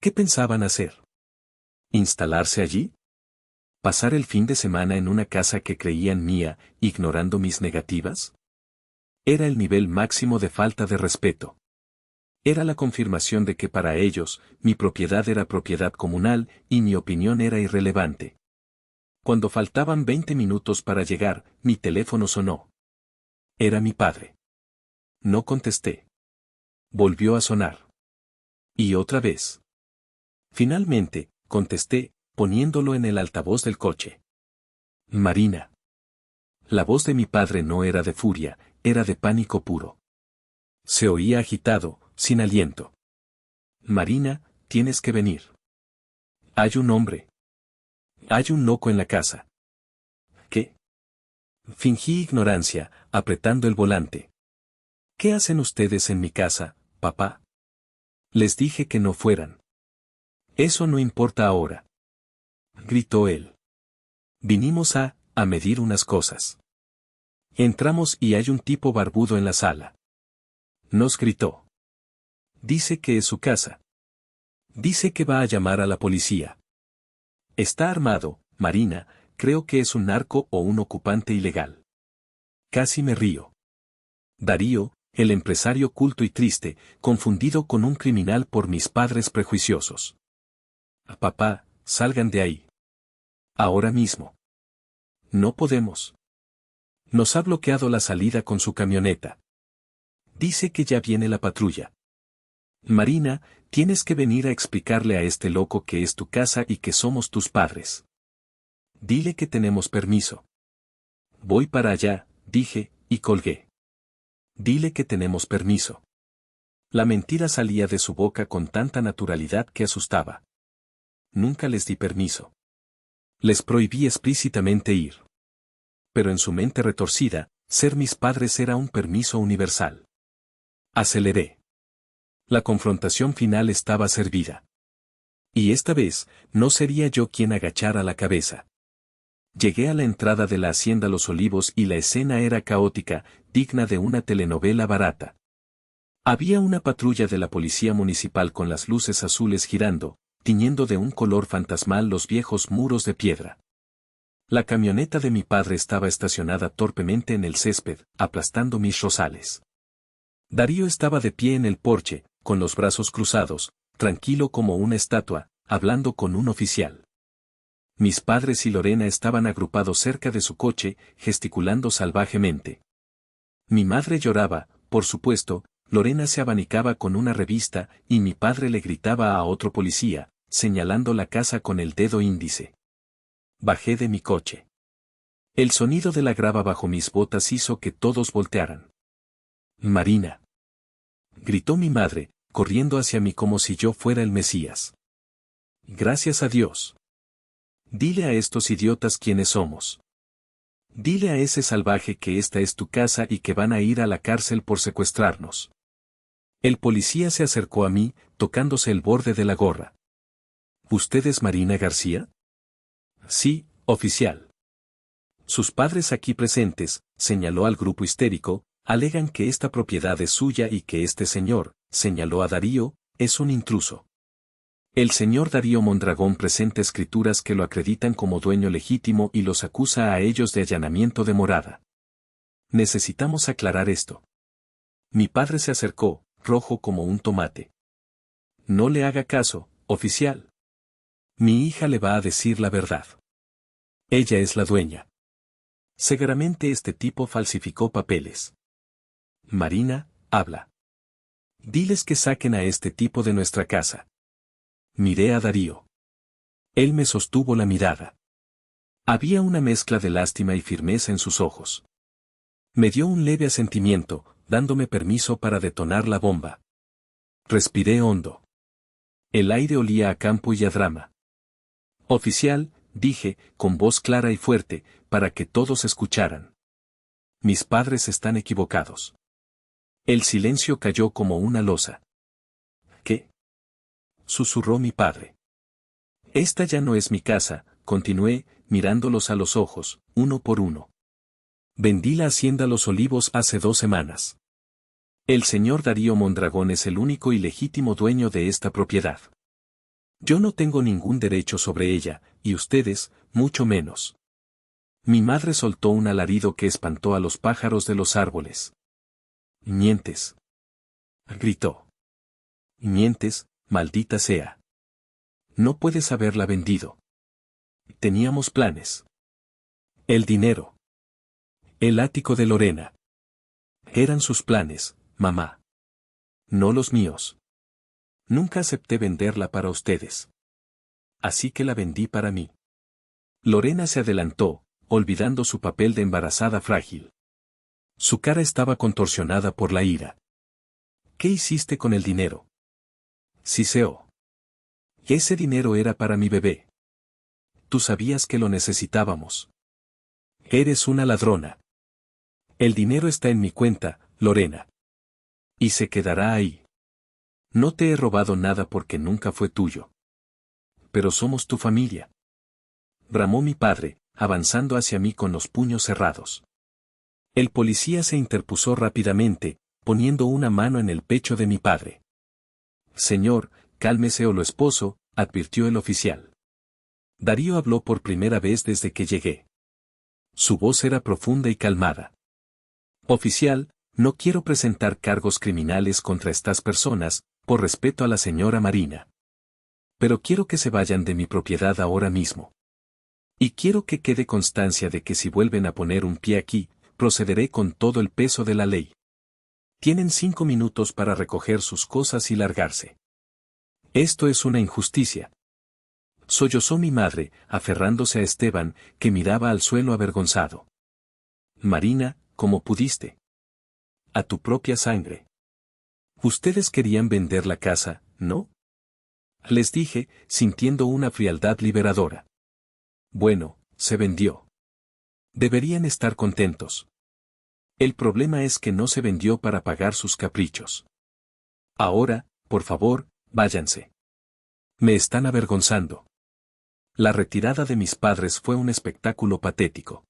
¿Qué pensaban hacer? ¿Instalarse allí? ¿Pasar el fin de semana en una casa que creían mía, ignorando mis negativas? Era el nivel máximo de falta de respeto. Era la confirmación de que para ellos, mi propiedad era propiedad comunal y mi opinión era irrelevante. Cuando faltaban 20 minutos para llegar, mi teléfono sonó. Era mi padre. No contesté. Volvió a sonar. Y otra vez. Finalmente, contesté, poniéndolo en el altavoz del coche. Marina. La voz de mi padre no era de furia, era de pánico puro. Se oía agitado, sin aliento. Marina, tienes que venir. Hay un hombre. Hay un loco en la casa. ¿Qué? Fingí ignorancia, apretando el volante. ¿Qué hacen ustedes en mi casa, papá? Les dije que no fueran. Eso no importa ahora. Gritó él. Vinimos a medir unas cosas. Entramos y hay un tipo barbudo en la sala. Nos gritó. Dice que es su casa. Dice que va a llamar a la policía. Está armado, Marina, creo que es un narco o un ocupante ilegal. Casi me río. Darío, el empresario culto y triste, confundido con un criminal por mis padres prejuiciosos. Papá, salgan de ahí. Ahora mismo. No podemos. Nos ha bloqueado la salida con su camioneta. Dice que ya viene la patrulla. Marina, tienes que venir a explicarle a este loco que es tu casa y que somos tus padres. Dile que tenemos permiso. Voy para allá, dije, y colgué. Dile que tenemos permiso. La mentira salía de su boca con tanta naturalidad que asustaba. Nunca les di permiso. Les prohibí explícitamente ir. Pero en su mente retorcida, ser mis padres era un permiso universal. Aceleré. La confrontación final estaba servida. Y esta vez, no sería yo quien agachara la cabeza. Llegué a la entrada de la hacienda Los Olivos y la escena era caótica, digna de una telenovela barata. Había una patrulla de la policía municipal con las luces azules girando, tiñendo de un color fantasmal los viejos muros de piedra. La camioneta de mi padre estaba estacionada torpemente en el césped, aplastando mis rosales. Darío estaba de pie en el porche, con los brazos cruzados, tranquilo como una estatua, hablando con un oficial. Mis padres y Lorena estaban agrupados cerca de su coche, gesticulando salvajemente. Mi madre lloraba, por supuesto, Lorena se abanicaba con una revista y mi padre le gritaba a otro policía, señalando la casa con el dedo índice. Bajé de mi coche. El sonido de la grava bajo mis botas hizo que todos voltearan. Marina. Gritó mi madre, corriendo hacia mí como si yo fuera el Mesías. Gracias a Dios. Dile a estos idiotas quiénes somos. Dile a ese salvaje que esta es tu casa y que van a ir a la cárcel por secuestrarnos. El policía se acercó a mí, tocándose el borde de la gorra. ¿Usted es Marina García? Sí, oficial. Sus padres aquí presentes, señaló al grupo histérico, alegan que esta propiedad es suya y que este señor, señaló a Darío, es un intruso. El señor Darío Mondragón presenta escrituras que lo acreditan como dueño legítimo y los acusa a ellos de allanamiento de morada. Necesitamos aclarar esto. Mi padre se acercó, rojo como un tomate. No le haga caso, oficial. Mi hija le va a decir la verdad. Ella es la dueña. Seguramente este tipo falsificó papeles. Marina, habla. Diles que saquen a este tipo de nuestra casa. Miré a Darío. Él me sostuvo la mirada. Había una mezcla de lástima y firmeza en sus ojos. Me dio un leve asentimiento, dándome permiso para detonar la bomba. Respiré hondo. El aire olía a campo y a drama. Oficial, dije, con voz clara y fuerte, para que todos escucharan. Mis padres están equivocados. El silencio cayó como una losa. ¿Qué? Susurró mi padre. Esta ya no es mi casa, continué, mirándolos a los ojos, uno por uno. Vendí la hacienda Los Olivos hace 2 semanas. El señor Darío Mondragón es el único y legítimo dueño de esta propiedad. Yo no tengo ningún derecho sobre ella, y ustedes, mucho menos. Mi madre soltó un alarido que espantó a los pájaros de los árboles. Mientes. Gritó. Mientes, maldita sea. No puedes haberla vendido. Teníamos planes. El dinero. El ático de Lorena. Eran sus planes, mamá. No los míos. Nunca acepté venderla para ustedes. Así que la vendí para mí. Lorena se adelantó, olvidando su papel de embarazada frágil. Su cara estaba contorsionada por la ira. ¿Qué hiciste con el dinero? Siseó. Ese dinero era para mi bebé. Tú sabías que lo necesitábamos. Eres una ladrona. El dinero está en mi cuenta, Lorena. Y se quedará ahí. No te he robado nada porque nunca fue tuyo. Pero somos tu familia. Bramó mi padre, avanzando hacia mí con los puños cerrados. El policía se interpuso rápidamente, poniendo una mano en el pecho de mi padre. Señor, cálmese o lo esposo, advirtió el oficial. Darío habló por primera vez desde que llegué. Su voz era profunda y calmada. Oficial, no quiero presentar cargos criminales contra estas personas, por respeto a la señora Marina. Pero quiero que se vayan de mi propiedad ahora mismo. Y quiero que quede constancia de que si vuelven a poner un pie aquí, procederé con todo el peso de la ley. Tienen 5 minutos para recoger sus cosas y largarse. Esto es una injusticia. Sollozó mi madre, aferrándose a Esteban, que miraba al suelo avergonzado. Marina, ¿cómo pudiste? A tu propia sangre. Ustedes querían vender la casa, ¿no? Les dije, sintiendo una frialdad liberadora. Bueno, se vendió. Deberían estar contentos. El problema es que no se vendió para pagar sus caprichos. Ahora, por favor, váyanse. Me están avergonzando. La retirada de mis padres fue un espectáculo patético.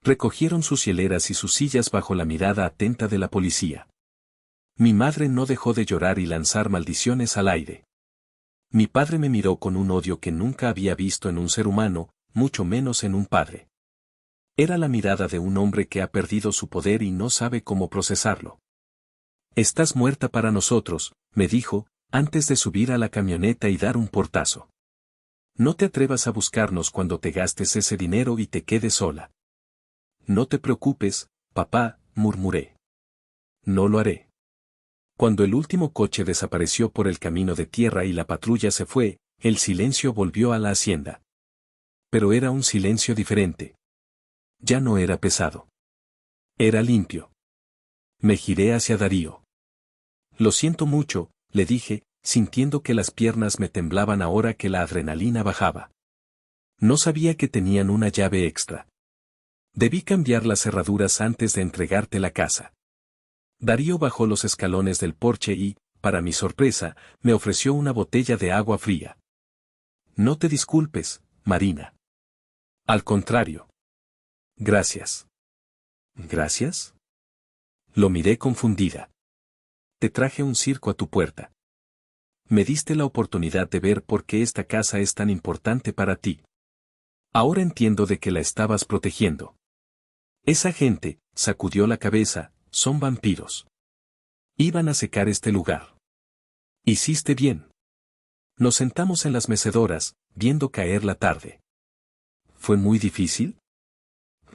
Recogieron sus hieleras y sus sillas bajo la mirada atenta de la policía. Mi madre no dejó de llorar y lanzar maldiciones al aire. Mi padre me miró con un odio que nunca había visto en un ser humano, mucho menos en un padre. Era la mirada de un hombre que ha perdido su poder y no sabe cómo procesarlo. Estás muerta para nosotros, me dijo, antes de subir a la camioneta y dar un portazo. No te atrevas a buscarnos cuando te gastes ese dinero y te quedes sola. No te preocupes, papá, murmuré. No lo haré. Cuando el último coche desapareció por el camino de tierra y la patrulla se fue, el silencio volvió a la hacienda. Pero era un silencio diferente. Ya no era pesado. Era limpio. Me giré hacia Darío. Lo siento mucho, le dije, sintiendo que las piernas me temblaban ahora que la adrenalina bajaba. No sabía que tenían una llave extra. Debí cambiar las cerraduras antes de entregarte la casa. Darío bajó los escalones del porche y, para mi sorpresa, me ofreció una botella de agua fría. No te disculpes, Marina. Al contrario. Gracias. ¿Gracias? Lo miré confundida. Te traje un circo a tu puerta. Me diste la oportunidad de ver por qué esta casa es tan importante para ti. Ahora entiendo de que la estabas protegiendo. Esa gente, sacudió la cabeza, son vampiros. Iban a secar este lugar. Hiciste bien. Nos sentamos en las mecedoras, viendo caer la tarde. ¿Fue muy difícil?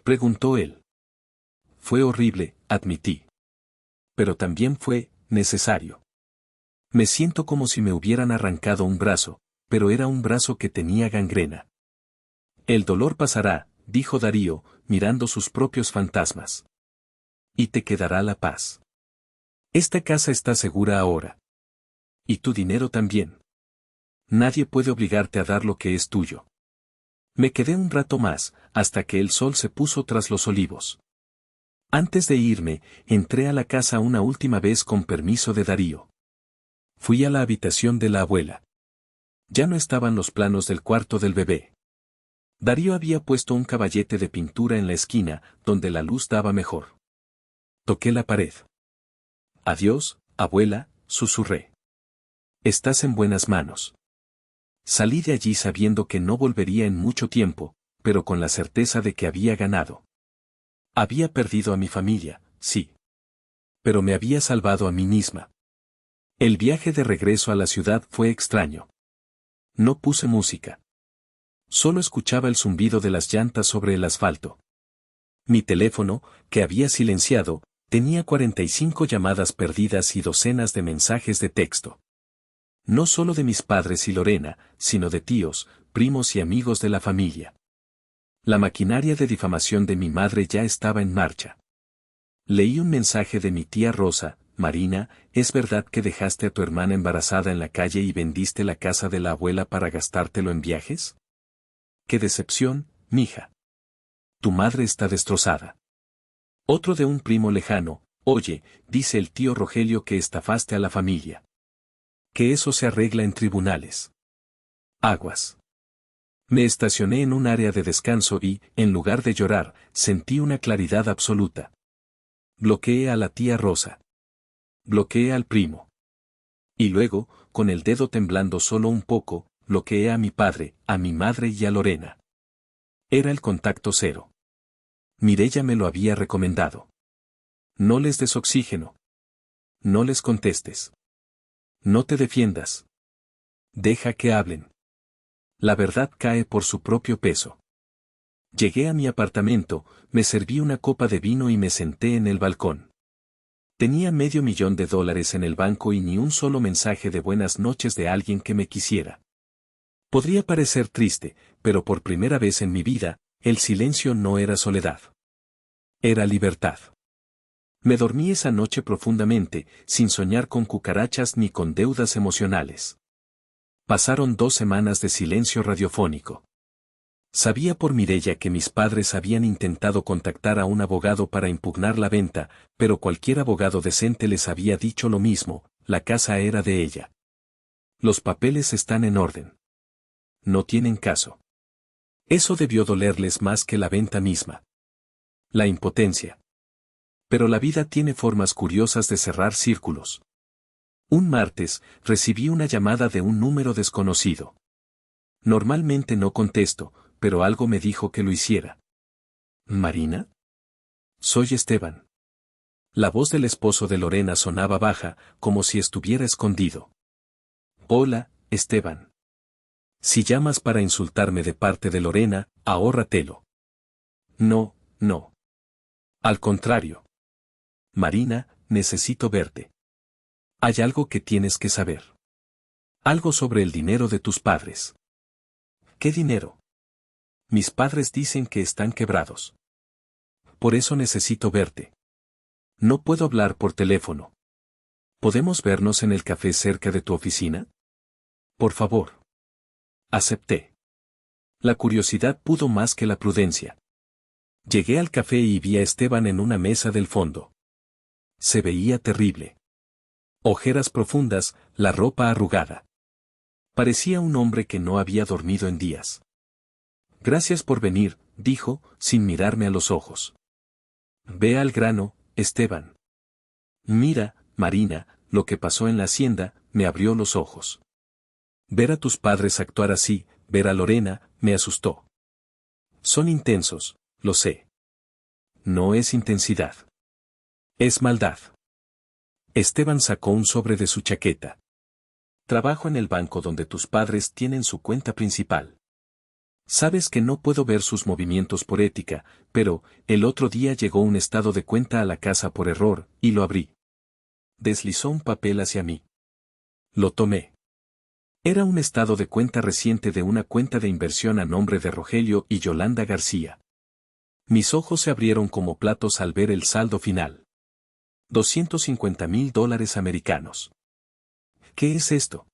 Preguntó él. Fue horrible, admití. Pero también fue necesario. Me siento como si me hubieran arrancado un brazo, pero era un brazo que tenía gangrena. El dolor pasará, dijo Darío, mirando sus propios fantasmas. Y te quedará la paz. Esta casa está segura ahora. Y tu dinero también. Nadie puede obligarte a dar lo que es tuyo. Me quedé un rato más, hasta que el sol se puso tras los olivos. Antes de irme, entré a la casa una última vez con permiso de Darío. Fui a la habitación de la abuela. Ya no estaban los planos del cuarto del bebé. Darío había puesto un caballete de pintura en la esquina, donde la luz daba mejor. Toqué la pared. Adiós, abuela, susurré. Estás en buenas manos. Salí de allí sabiendo que no volvería en mucho tiempo, pero con la certeza de que había ganado. Había perdido a mi familia, sí. Pero me había salvado a mí misma. El viaje de regreso a la ciudad fue extraño. No puse música. Solo escuchaba el zumbido de las llantas sobre el asfalto. Mi teléfono, que había silenciado, tenía 45 llamadas perdidas y docenas de mensajes de texto. No solo de mis padres y Lorena, sino de tíos, primos y amigos de la familia. La maquinaria de difamación de mi madre ya estaba en marcha. Leí un mensaje de mi tía Rosa: Marina, ¿es verdad que dejaste a tu hermana embarazada en la calle y vendiste la casa de la abuela para gastártelo en viajes? ¡Qué decepción, mija! Tu madre está destrozada. Otro de un primo lejano: oye, dice el tío Rogelio que estafaste a la familia. Que eso se arregla en tribunales. Aguas. Me estacioné en un área de descanso y, en lugar de llorar, sentí una claridad absoluta. Bloqueé a la tía Rosa. Bloqueé al primo. Y luego, con el dedo temblando solo un poco, bloqueé a mi padre, a mi madre y a Lorena. Era el contacto cero. Mireya me lo había recomendado. No les des oxígeno. No les contestes. No te defiendas. Deja que hablen. La verdad cae por su propio peso. Llegué a mi apartamento, me serví una copa de vino y me senté en el balcón. Tenía $500,000 en el banco y ni un solo mensaje de buenas noches de alguien que me quisiera. Podría parecer triste, pero por primera vez en mi vida, el silencio no era soledad. Era libertad. Me dormí esa noche profundamente, sin soñar con cucarachas ni con deudas emocionales. Pasaron 2 semanas de silencio radiofónico. Sabía por Mireya que mis padres habían intentado contactar a un abogado para impugnar la venta, pero cualquier abogado decente les había dicho lo mismo: la casa era de ella. Los papeles están en orden. No tienen caso. Eso debió dolerles más que la venta misma. La impotencia. Pero la vida tiene formas curiosas de cerrar círculos. Un martes, recibí una llamada de un número desconocido. Normalmente no contesto, pero algo me dijo que lo hiciera. ¿Marina? Soy Esteban. La voz del esposo de Lorena sonaba baja, como si estuviera escondido. Hola, Esteban. Si llamas para insultarme de parte de Lorena, ahórratelo. No, no. Al contrario. Marina, necesito verte. Hay algo que tienes que saber. Algo sobre el dinero de tus padres. ¿Qué dinero? Mis padres dicen que están quebrados. Por eso necesito verte. No puedo hablar por teléfono. ¿Podemos vernos en el café cerca de tu oficina? Por favor. Acepté. La curiosidad pudo más que la prudencia. Llegué al café y vi a Esteban en una mesa del fondo. Se veía terrible. Ojeras profundas, la ropa arrugada. Parecía un hombre que no había dormido en días. Gracias por venir, dijo, sin mirarme a los ojos. Ve al grano, Esteban. Mira, Marina, lo que pasó en la hacienda, me abrió los ojos. Ver a tus padres actuar así, ver a Lorena, me asustó. Son intensos, lo sé. No es intensidad. Es maldad. Esteban sacó un sobre de su chaqueta. Trabajo en el banco donde tus padres tienen su cuenta principal. Sabes que no puedo ver sus movimientos por ética, pero, el otro día llegó un estado de cuenta a la casa por error, y lo abrí. Deslizó un papel hacia mí. Lo tomé. Era un estado de cuenta reciente de una cuenta de inversión a nombre de Rogelio y Yolanda García. Mis ojos se abrieron como platos al ver el saldo final. $250,000 americanos. ¿Qué es esto?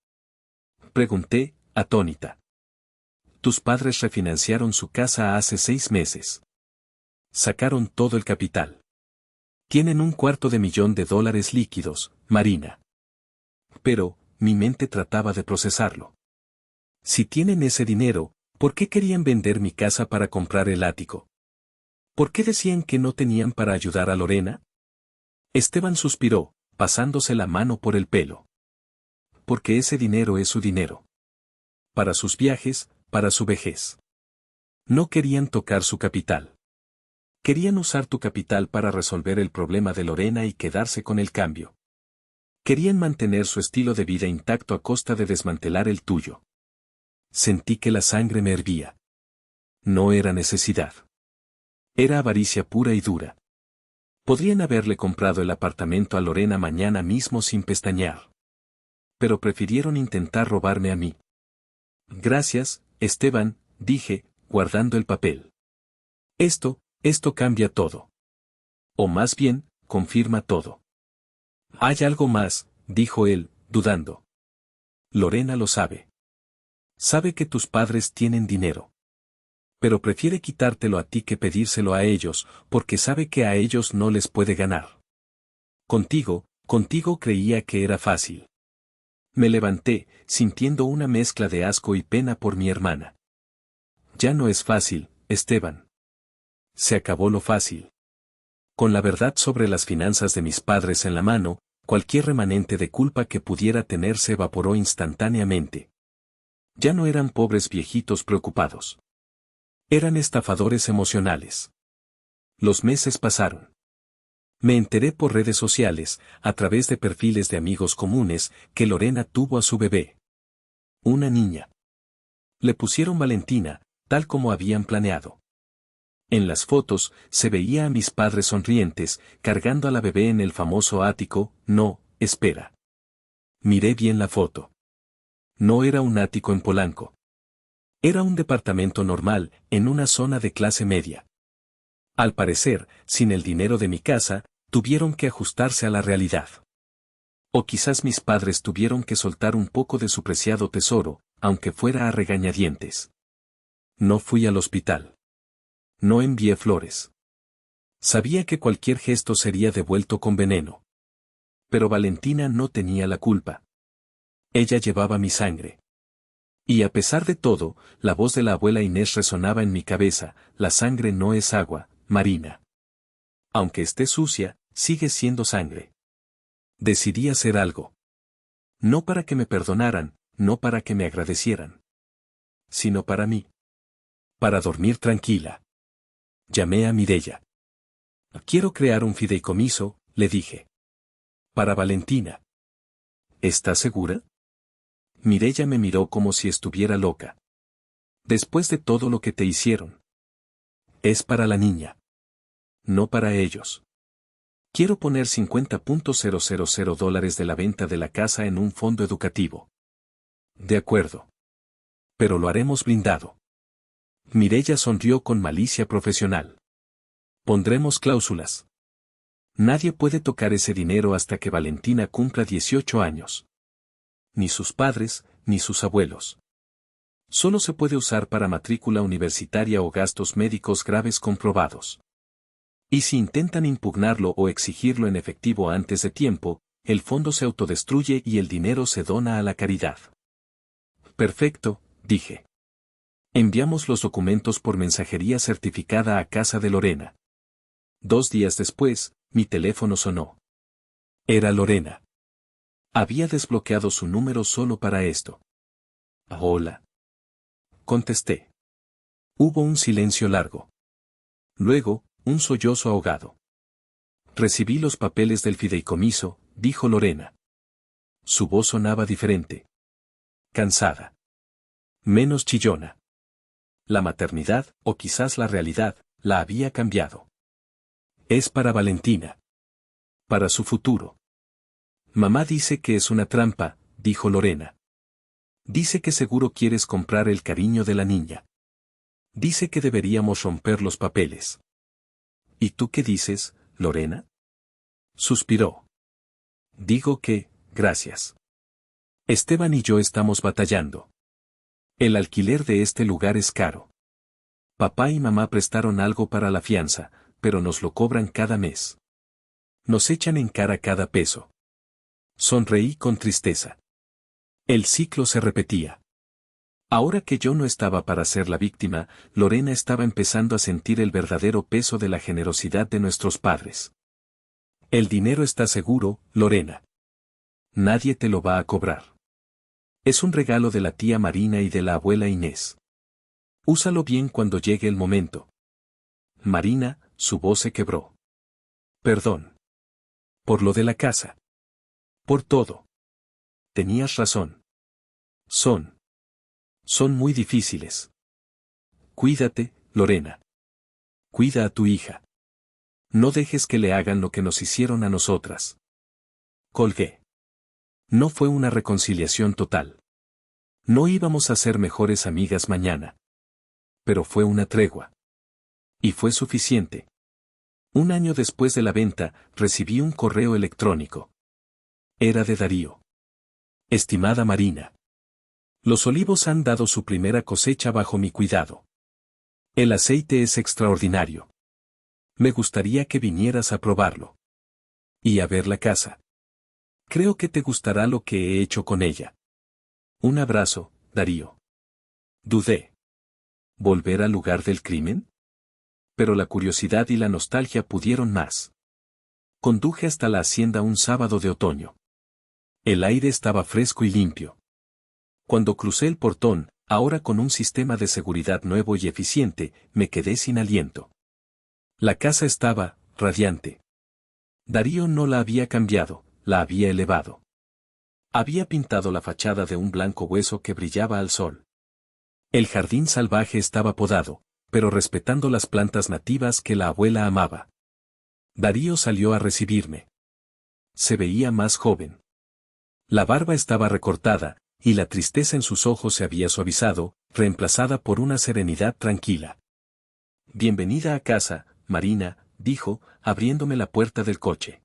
Pregunté, atónita. Tus padres refinanciaron su casa hace 6 meses. Sacaron todo el capital. Tienen $250,000 líquidos, Marina. Pero, mi mente trataba de procesarlo. Si tienen ese dinero, ¿por qué querían vender mi casa para comprar el ático? ¿Por qué decían que no tenían para ayudar a Lorena? Esteban suspiró, pasándose la mano por el pelo. Porque ese dinero es su dinero. Para sus viajes, para su vejez. No querían tocar su capital. Querían usar tu capital para resolver el problema de Lorena y quedarse con el cambio. Querían mantener su estilo de vida intacto a costa de desmantelar el tuyo. Sentí que la sangre me hervía. No era necesidad. Era avaricia pura y dura. Podrían haberle comprado el apartamento a Lorena mañana mismo sin pestañear. pero prefirieron intentar robarme a mí. Gracias, Esteban, dije, guardando el papel. Esto cambia todo. O más bien, confirma todo. Hay algo más, dijo él, dudando. Lorena lo sabe. Sabe que tus padres tienen dinero. Pero prefiere quitártelo a ti que pedírselo a ellos, porque sabe que a ellos no les puede ganar. Contigo creía que era fácil. Me levanté, sintiendo una mezcla de asco y pena por mi hermana. Ya no es fácil, Esteban. Se acabó lo fácil. Con la verdad sobre las finanzas de mis padres en la mano, cualquier remanente de culpa que pudiera tener se evaporó instantáneamente. Ya no eran pobres viejitos preocupados. Eran estafadores emocionales. Los meses pasaron. Me enteré por redes sociales, a través de perfiles de amigos comunes, que Lorena tuvo a su bebé. Una niña. Le pusieron Valentina, tal como habían planeado. En las fotos, se veía a mis padres sonrientes, cargando a la bebé en el famoso ático. No, espera. Miré bien la foto. No era un ático en Polanco. Era un departamento normal, en una zona de clase media. Al parecer, sin el dinero de mi casa, tuvieron que ajustarse a la realidad. O quizás mis padres tuvieron que soltar un poco de su preciado tesoro, aunque fuera a regañadientes. No fui al hospital. No envié flores. Sabía que cualquier gesto sería devuelto con veneno. Pero Valentina no tenía la culpa. Ella llevaba mi sangre. Y a pesar de todo, la voz de la abuela Inés resonaba en mi cabeza: la sangre no es agua, Marina. Aunque esté sucia, sigue siendo sangre. Decidí hacer algo. No para que me perdonaran, no para que me agradecieran. Sino para mí. Para dormir tranquila. Llamé a Mireya. Quiero crear un fideicomiso, le dije. Para Valentina. ¿Estás segura? Mireya me miró como si estuviera loca. Después de todo lo que te hicieron. Es para la niña. No para ellos. Quiero poner $50,000 de la venta de la casa en un fondo educativo. De acuerdo. Pero lo haremos blindado. Mireya sonrió con malicia profesional. Pondremos cláusulas. Nadie puede tocar ese dinero hasta que Valentina cumpla 18 años. Ni sus padres, ni sus abuelos. Solo se puede usar para matrícula universitaria o gastos médicos graves comprobados. Y si intentan impugnarlo o exigirlo en efectivo antes de tiempo, el fondo se autodestruye y el dinero se dona a la caridad. Perfecto, dije. Enviamos los documentos por mensajería certificada a casa de Lorena. 2 días después, mi teléfono sonó. Era Lorena. Había desbloqueado su número solo para esto. Hola. Contesté. Hubo un silencio largo. Luego, un sollozo ahogado. Recibí los papeles del fideicomiso, dijo Lorena. Su voz sonaba diferente. Cansada. Menos chillona. La maternidad, o quizás la realidad, la había cambiado. Es para Valentina. Para su futuro. Mamá dice que es una trampa, dijo Lorena. Dice que seguro quieres comprar el cariño de la niña. Dice que deberíamos romper los papeles. ¿Y tú qué dices, Lorena? Suspiró. Digo que, gracias. Esteban y yo estamos batallando. El alquiler de este lugar es caro. Papá y mamá prestaron algo para la fianza, pero nos lo cobran cada mes. Nos echan en cara cada peso. Sonreí con tristeza. El ciclo se repetía. Ahora que yo no estaba para ser la víctima, Lorena estaba empezando a sentir el verdadero peso de la generosidad de nuestros padres. El dinero está seguro, Lorena. Nadie te lo va a cobrar. Es un regalo de la tía Marina y de la abuela Inés. Úsalo bien cuando llegue el momento. Marina, su voz se quebró. Perdón. Por lo de la casa. Por todo. Tenías razón. Son muy difíciles. Cuídate, Lorena. Cuida a tu hija. No dejes que le hagan lo que nos hicieron a nosotras. Colgué. No fue una reconciliación total. No íbamos a ser mejores amigas mañana. Pero fue una tregua. Y fue suficiente. Un año después de la venta, recibí un correo electrónico. Era de Darío. Estimada Marina. Los olivos han dado su primera cosecha bajo mi cuidado. El aceite es extraordinario. Me gustaría que vinieras a probarlo. Y a ver la casa. Creo que te gustará lo que he hecho con ella. Un abrazo, Darío. Dudé. ¿Volver al lugar del crimen? Pero la curiosidad y la nostalgia pudieron más. Conduje hasta la hacienda un sábado de otoño. El aire estaba fresco y limpio. Cuando crucé el portón, ahora con un sistema de seguridad nuevo y eficiente, me quedé sin aliento. La casa estaba radiante. Darío no la había cambiado, la había elevado. Había pintado la fachada de un blanco hueso que brillaba al sol. El jardín salvaje estaba podado, pero respetando las plantas nativas que la abuela amaba. Darío salió a recibirme. Se veía más joven. La barba estaba recortada, y la tristeza en sus ojos se había suavizado, reemplazada por una serenidad tranquila. Bienvenida a casa, Marina, dijo, abriéndome la puerta del coche.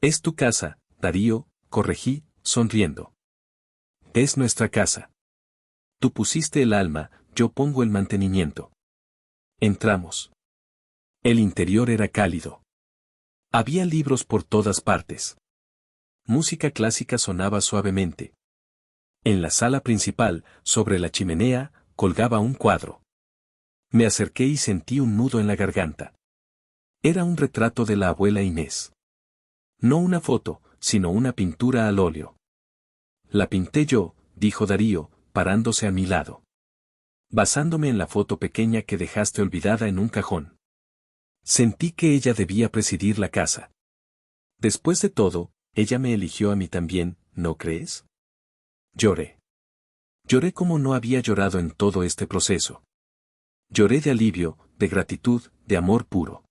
Es tu casa, Darío, corregí, sonriendo. Es nuestra casa. Tú pusiste el alma, yo pongo el mantenimiento. Entramos. El interior era cálido. Había libros por todas partes. Música clásica sonaba suavemente. En la sala principal, sobre la chimenea, colgaba un cuadro. Me acerqué y sentí un nudo en la garganta. Era un retrato de la abuela Inés. No una foto, sino una pintura al óleo. La pinté yo, dijo Darío, parándose a mi lado. Basándome en la foto pequeña que dejaste olvidada en un cajón. Sentí que ella debía presidir la casa. Después de todo, ella me eligió a mí también, ¿no crees? Lloré. Lloré como no había llorado en todo este proceso. Lloré de alivio, de gratitud, de amor puro.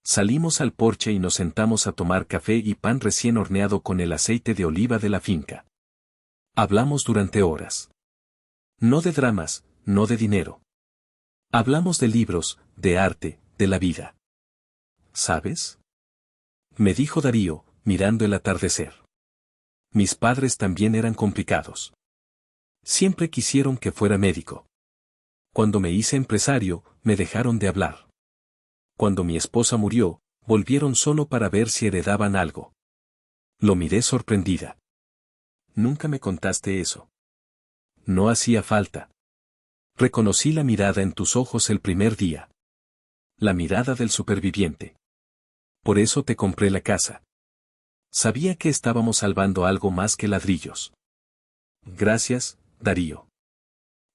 Salimos al porche y nos sentamos a tomar café y pan recién horneado con el aceite de oliva de la finca. Hablamos durante horas. No de dramas, no de dinero. Hablamos de libros, de arte, de la vida. ¿Sabes? Me dijo Darío, mirando el atardecer. Mis padres también eran complicados. Siempre quisieron que fuera médico. Cuando me hice empresario, me dejaron de hablar. Cuando mi esposa murió, volvieron solo para ver si heredaban algo. Lo miré sorprendida. Nunca me contaste eso. No hacía falta. Reconocí la mirada en tus ojos el primer día. La mirada del superviviente. Por eso te compré la casa. Sabía que estábamos salvando algo más que ladrillos. Gracias, Darío.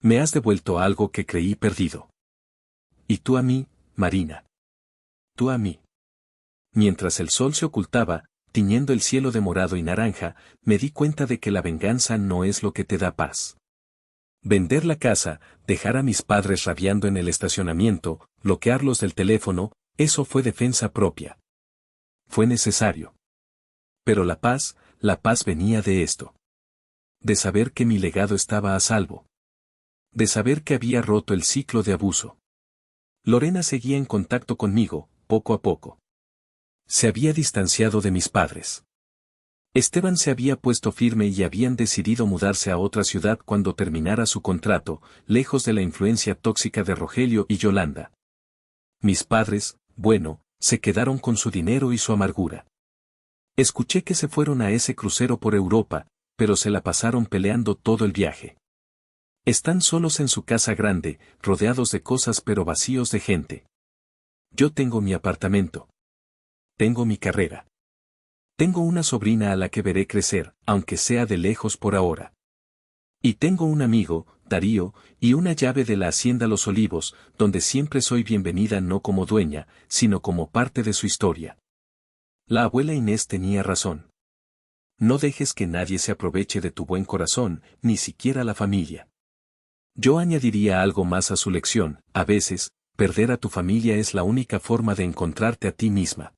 Me has devuelto algo que creí perdido. Y tú a mí, Marina. Tú a mí. Mientras el sol se ocultaba, tiñendo el cielo de morado y naranja, me di cuenta de que la venganza no es lo que te da paz. Vender la casa, dejar a mis padres rabiando en el estacionamiento, bloquearlos del teléfono, eso fue defensa propia. Fue necesario. Pero la paz venía de esto. De saber que mi legado estaba a salvo. De saber que había roto el ciclo de abuso. Lorena seguía en contacto conmigo, poco a poco. Se había distanciado de mis padres. Esteban se había puesto firme y habían decidido mudarse a otra ciudad cuando terminara su contrato, lejos de la influencia tóxica de Rogelio y Yolanda. Mis padres, bueno, se quedaron con su dinero y su amargura. Escuché que se fueron a ese crucero por Europa, pero se la pasaron peleando todo el viaje. Están solos en su casa grande, rodeados de cosas pero vacíos de gente. Yo tengo mi apartamento. Tengo mi carrera. Tengo una sobrina a la que veré crecer, aunque sea de lejos por ahora. Y tengo un amigo, Darío, y una llave de la hacienda Los Olivos, donde siempre soy bienvenida no como dueña, sino como parte de su historia. La abuela Inés tenía razón. No dejes que nadie se aproveche de tu buen corazón, ni siquiera la familia. Yo añadiría algo más a su lección, a veces, perder a tu familia es la única forma de encontrarte a ti misma.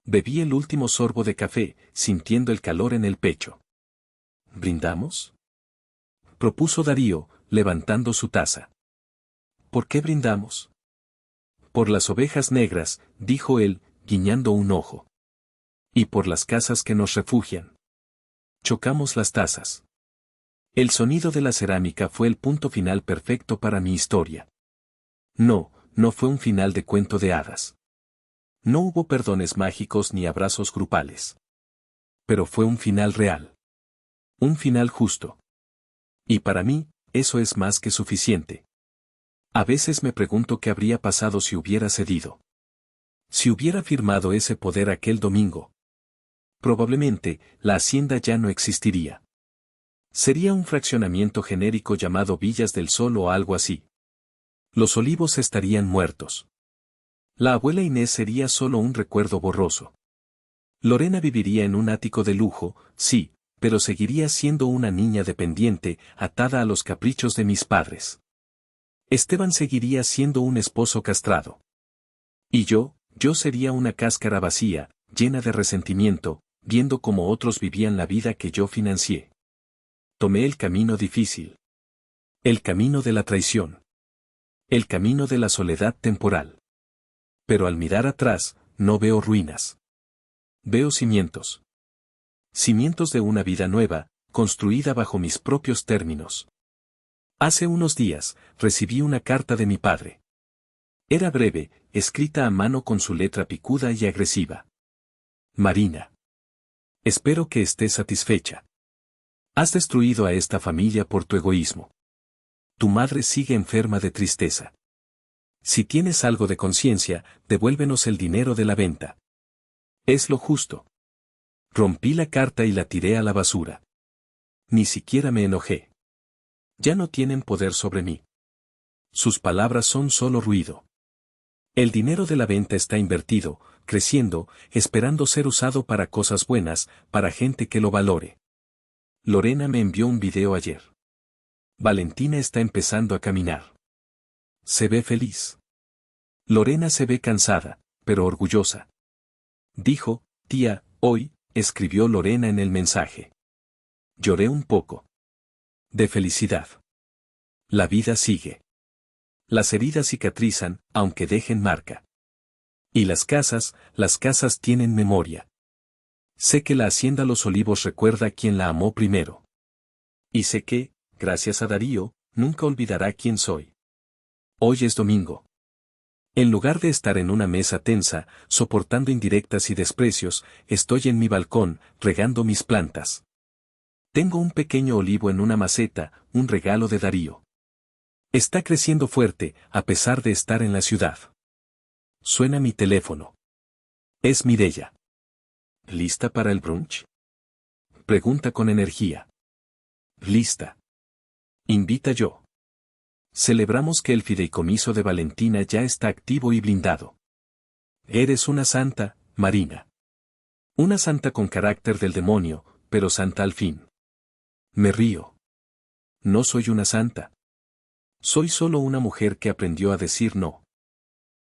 Bebí el último sorbo de café, sintiendo el calor en el pecho. ¿Brindamos?, propuso Darío, levantando su taza. ¿Por qué brindamos? Por las ovejas negras, dijo él, guiñando un ojo. Y por las casas que nos refugian. Chocamos las tazas. El sonido de la cerámica fue el punto final perfecto para mi historia. No, no fue un final de cuento de hadas. No hubo perdones mágicos ni abrazos grupales. Pero fue un final real. Un final justo. Y para mí, eso es más que suficiente. A veces me pregunto qué habría pasado si hubiera cedido. Si hubiera firmado ese poder aquel domingo. Probablemente, la hacienda ya no existiría. Sería un fraccionamiento genérico llamado Villas del Sol o algo así. Los olivos estarían muertos. La abuela Inés sería solo un recuerdo borroso. Lorena viviría en un ático de lujo, sí, pero seguiría siendo una niña dependiente, atada a los caprichos de mis padres. Esteban seguiría siendo un esposo castrado. Y yo sería una cáscara vacía, llena de resentimiento, viendo cómo otros vivían la vida que yo financié. Tomé el camino difícil. El camino de la traición. El camino de la soledad temporal. Pero al mirar atrás, no veo ruinas. Veo cimientos. Cimientos de una vida nueva, construida bajo mis propios términos. Hace unos días, recibí una carta de mi padre. Era breve, escrita a mano con su letra picuda y agresiva. Marina. Espero que estés satisfecha. Has destruido a esta familia por tu egoísmo. Tu madre sigue enferma de tristeza. Si tienes algo de conciencia, devuélvenos el dinero de la venta. Es lo justo. Rompí la carta y la tiré a la basura. Ni siquiera me enojé. Ya no tienen poder sobre mí. Sus palabras son solo ruido. El dinero de la venta está invertido, creciendo, esperando ser usado para cosas buenas, para gente que lo valore. Lorena me envió un video ayer. Valentina está empezando a caminar. Se ve feliz. Lorena se ve cansada, pero orgullosa. Dijo, tía, hoy, escribió Lorena en el mensaje. Lloré un poco. De felicidad. La vida sigue. Las heridas cicatrizan, aunque dejen marca. Y las casas tienen memoria. Sé que la hacienda Los Olivos recuerda a quien la amó primero. Y sé que, gracias a Darío, nunca olvidará quién soy. Hoy es domingo. En lugar de estar en una mesa tensa, soportando indirectas y desprecios, estoy en mi balcón, regando mis plantas. Tengo un pequeño olivo en una maceta, un regalo de Darío. Está creciendo fuerte, a pesar de estar en la ciudad. Suena mi teléfono. Es Mireya. ¿Lista para el brunch? Pregunta con energía. Lista. Invita yo. Celebramos que el fideicomiso de Valentina ya está activo y blindado. Eres una santa, Marina. Una santa con carácter del demonio, pero santa al fin. Me río. No soy una santa. Soy solo una mujer que aprendió a decir no.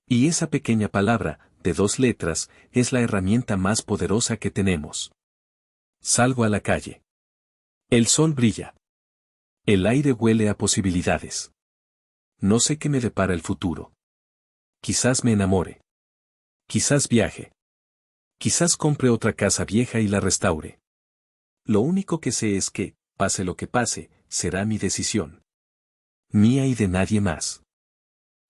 Y esa pequeña palabra, de 2 letras, es la herramienta más poderosa que tenemos. Salgo a la calle. El sol brilla. El aire huele a posibilidades. No sé qué me depara el futuro. Quizás me enamore. Quizás viaje. Quizás compre otra casa vieja y la restaure. Lo único que sé es que, pase lo que pase, será mi decisión. Mía y de nadie más.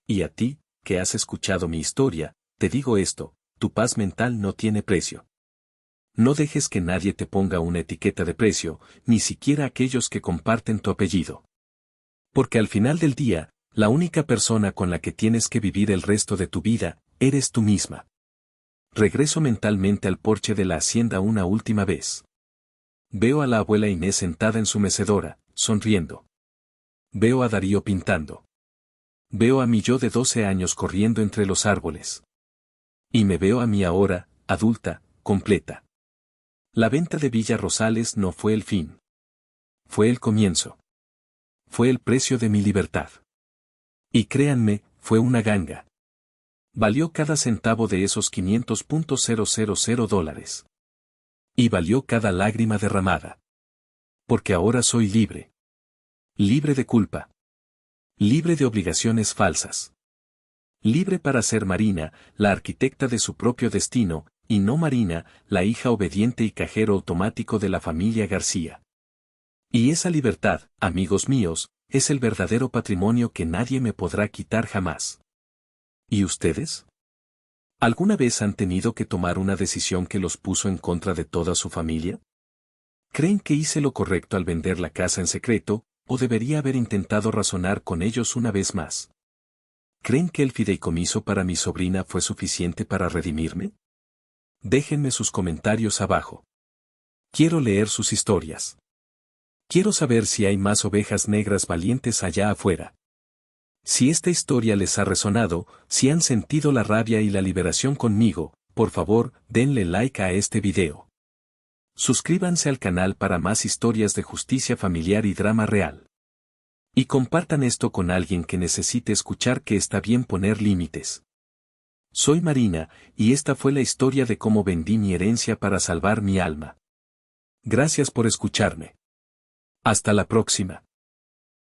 Y a ti, que has escuchado mi historia, te digo esto, tu paz mental no tiene precio. No dejes que nadie te ponga una etiqueta de precio, ni siquiera aquellos que comparten tu apellido. Porque al final del día, la única persona con la que tienes que vivir el resto de tu vida, eres tú misma. Regreso mentalmente al porche de la hacienda una última vez. Veo a la abuela Inés sentada en su mecedora, sonriendo. Veo a Darío pintando. Veo a mi yo de 12 años corriendo entre los árboles. Y me veo a mí ahora, adulta, completa. La venta de Villa Rosales no fue el fin. Fue el comienzo. Fue el precio de mi libertad. Y créanme, fue una ganga. Valió cada centavo de esos 500.000 dólares. Y valió cada lágrima derramada. porque ahora soy libre. Libre de culpa. Libre de obligaciones falsas. Libre para ser Marina, la arquitecta de su propio destino, y no Marina, la hija obediente y cajero automático de la familia García. Y esa libertad, amigos míos, es el verdadero patrimonio que nadie me podrá quitar jamás. ¿Y ustedes? ¿Alguna vez han tenido que tomar una decisión que los puso en contra de toda su familia? ¿Creen que hice lo correcto al vender la casa en secreto, o debería haber intentado razonar con ellos una vez más? ¿Creen que el fideicomiso para mi sobrina fue suficiente para redimirme? Déjenme sus comentarios abajo. Quiero leer sus historias. Quiero saber si hay más ovejas negras valientes allá afuera. Si esta historia les ha resonado, si han sentido la rabia y la liberación conmigo, por favor, denle like a este video. Suscríbanse al canal para más historias de justicia familiar y drama real. Y compartan esto con alguien que necesite escuchar que está bien poner límites. Soy Marina, y esta fue la historia de cómo vendí mi herencia para salvar mi alma. Gracias por escucharme. Hasta la próxima.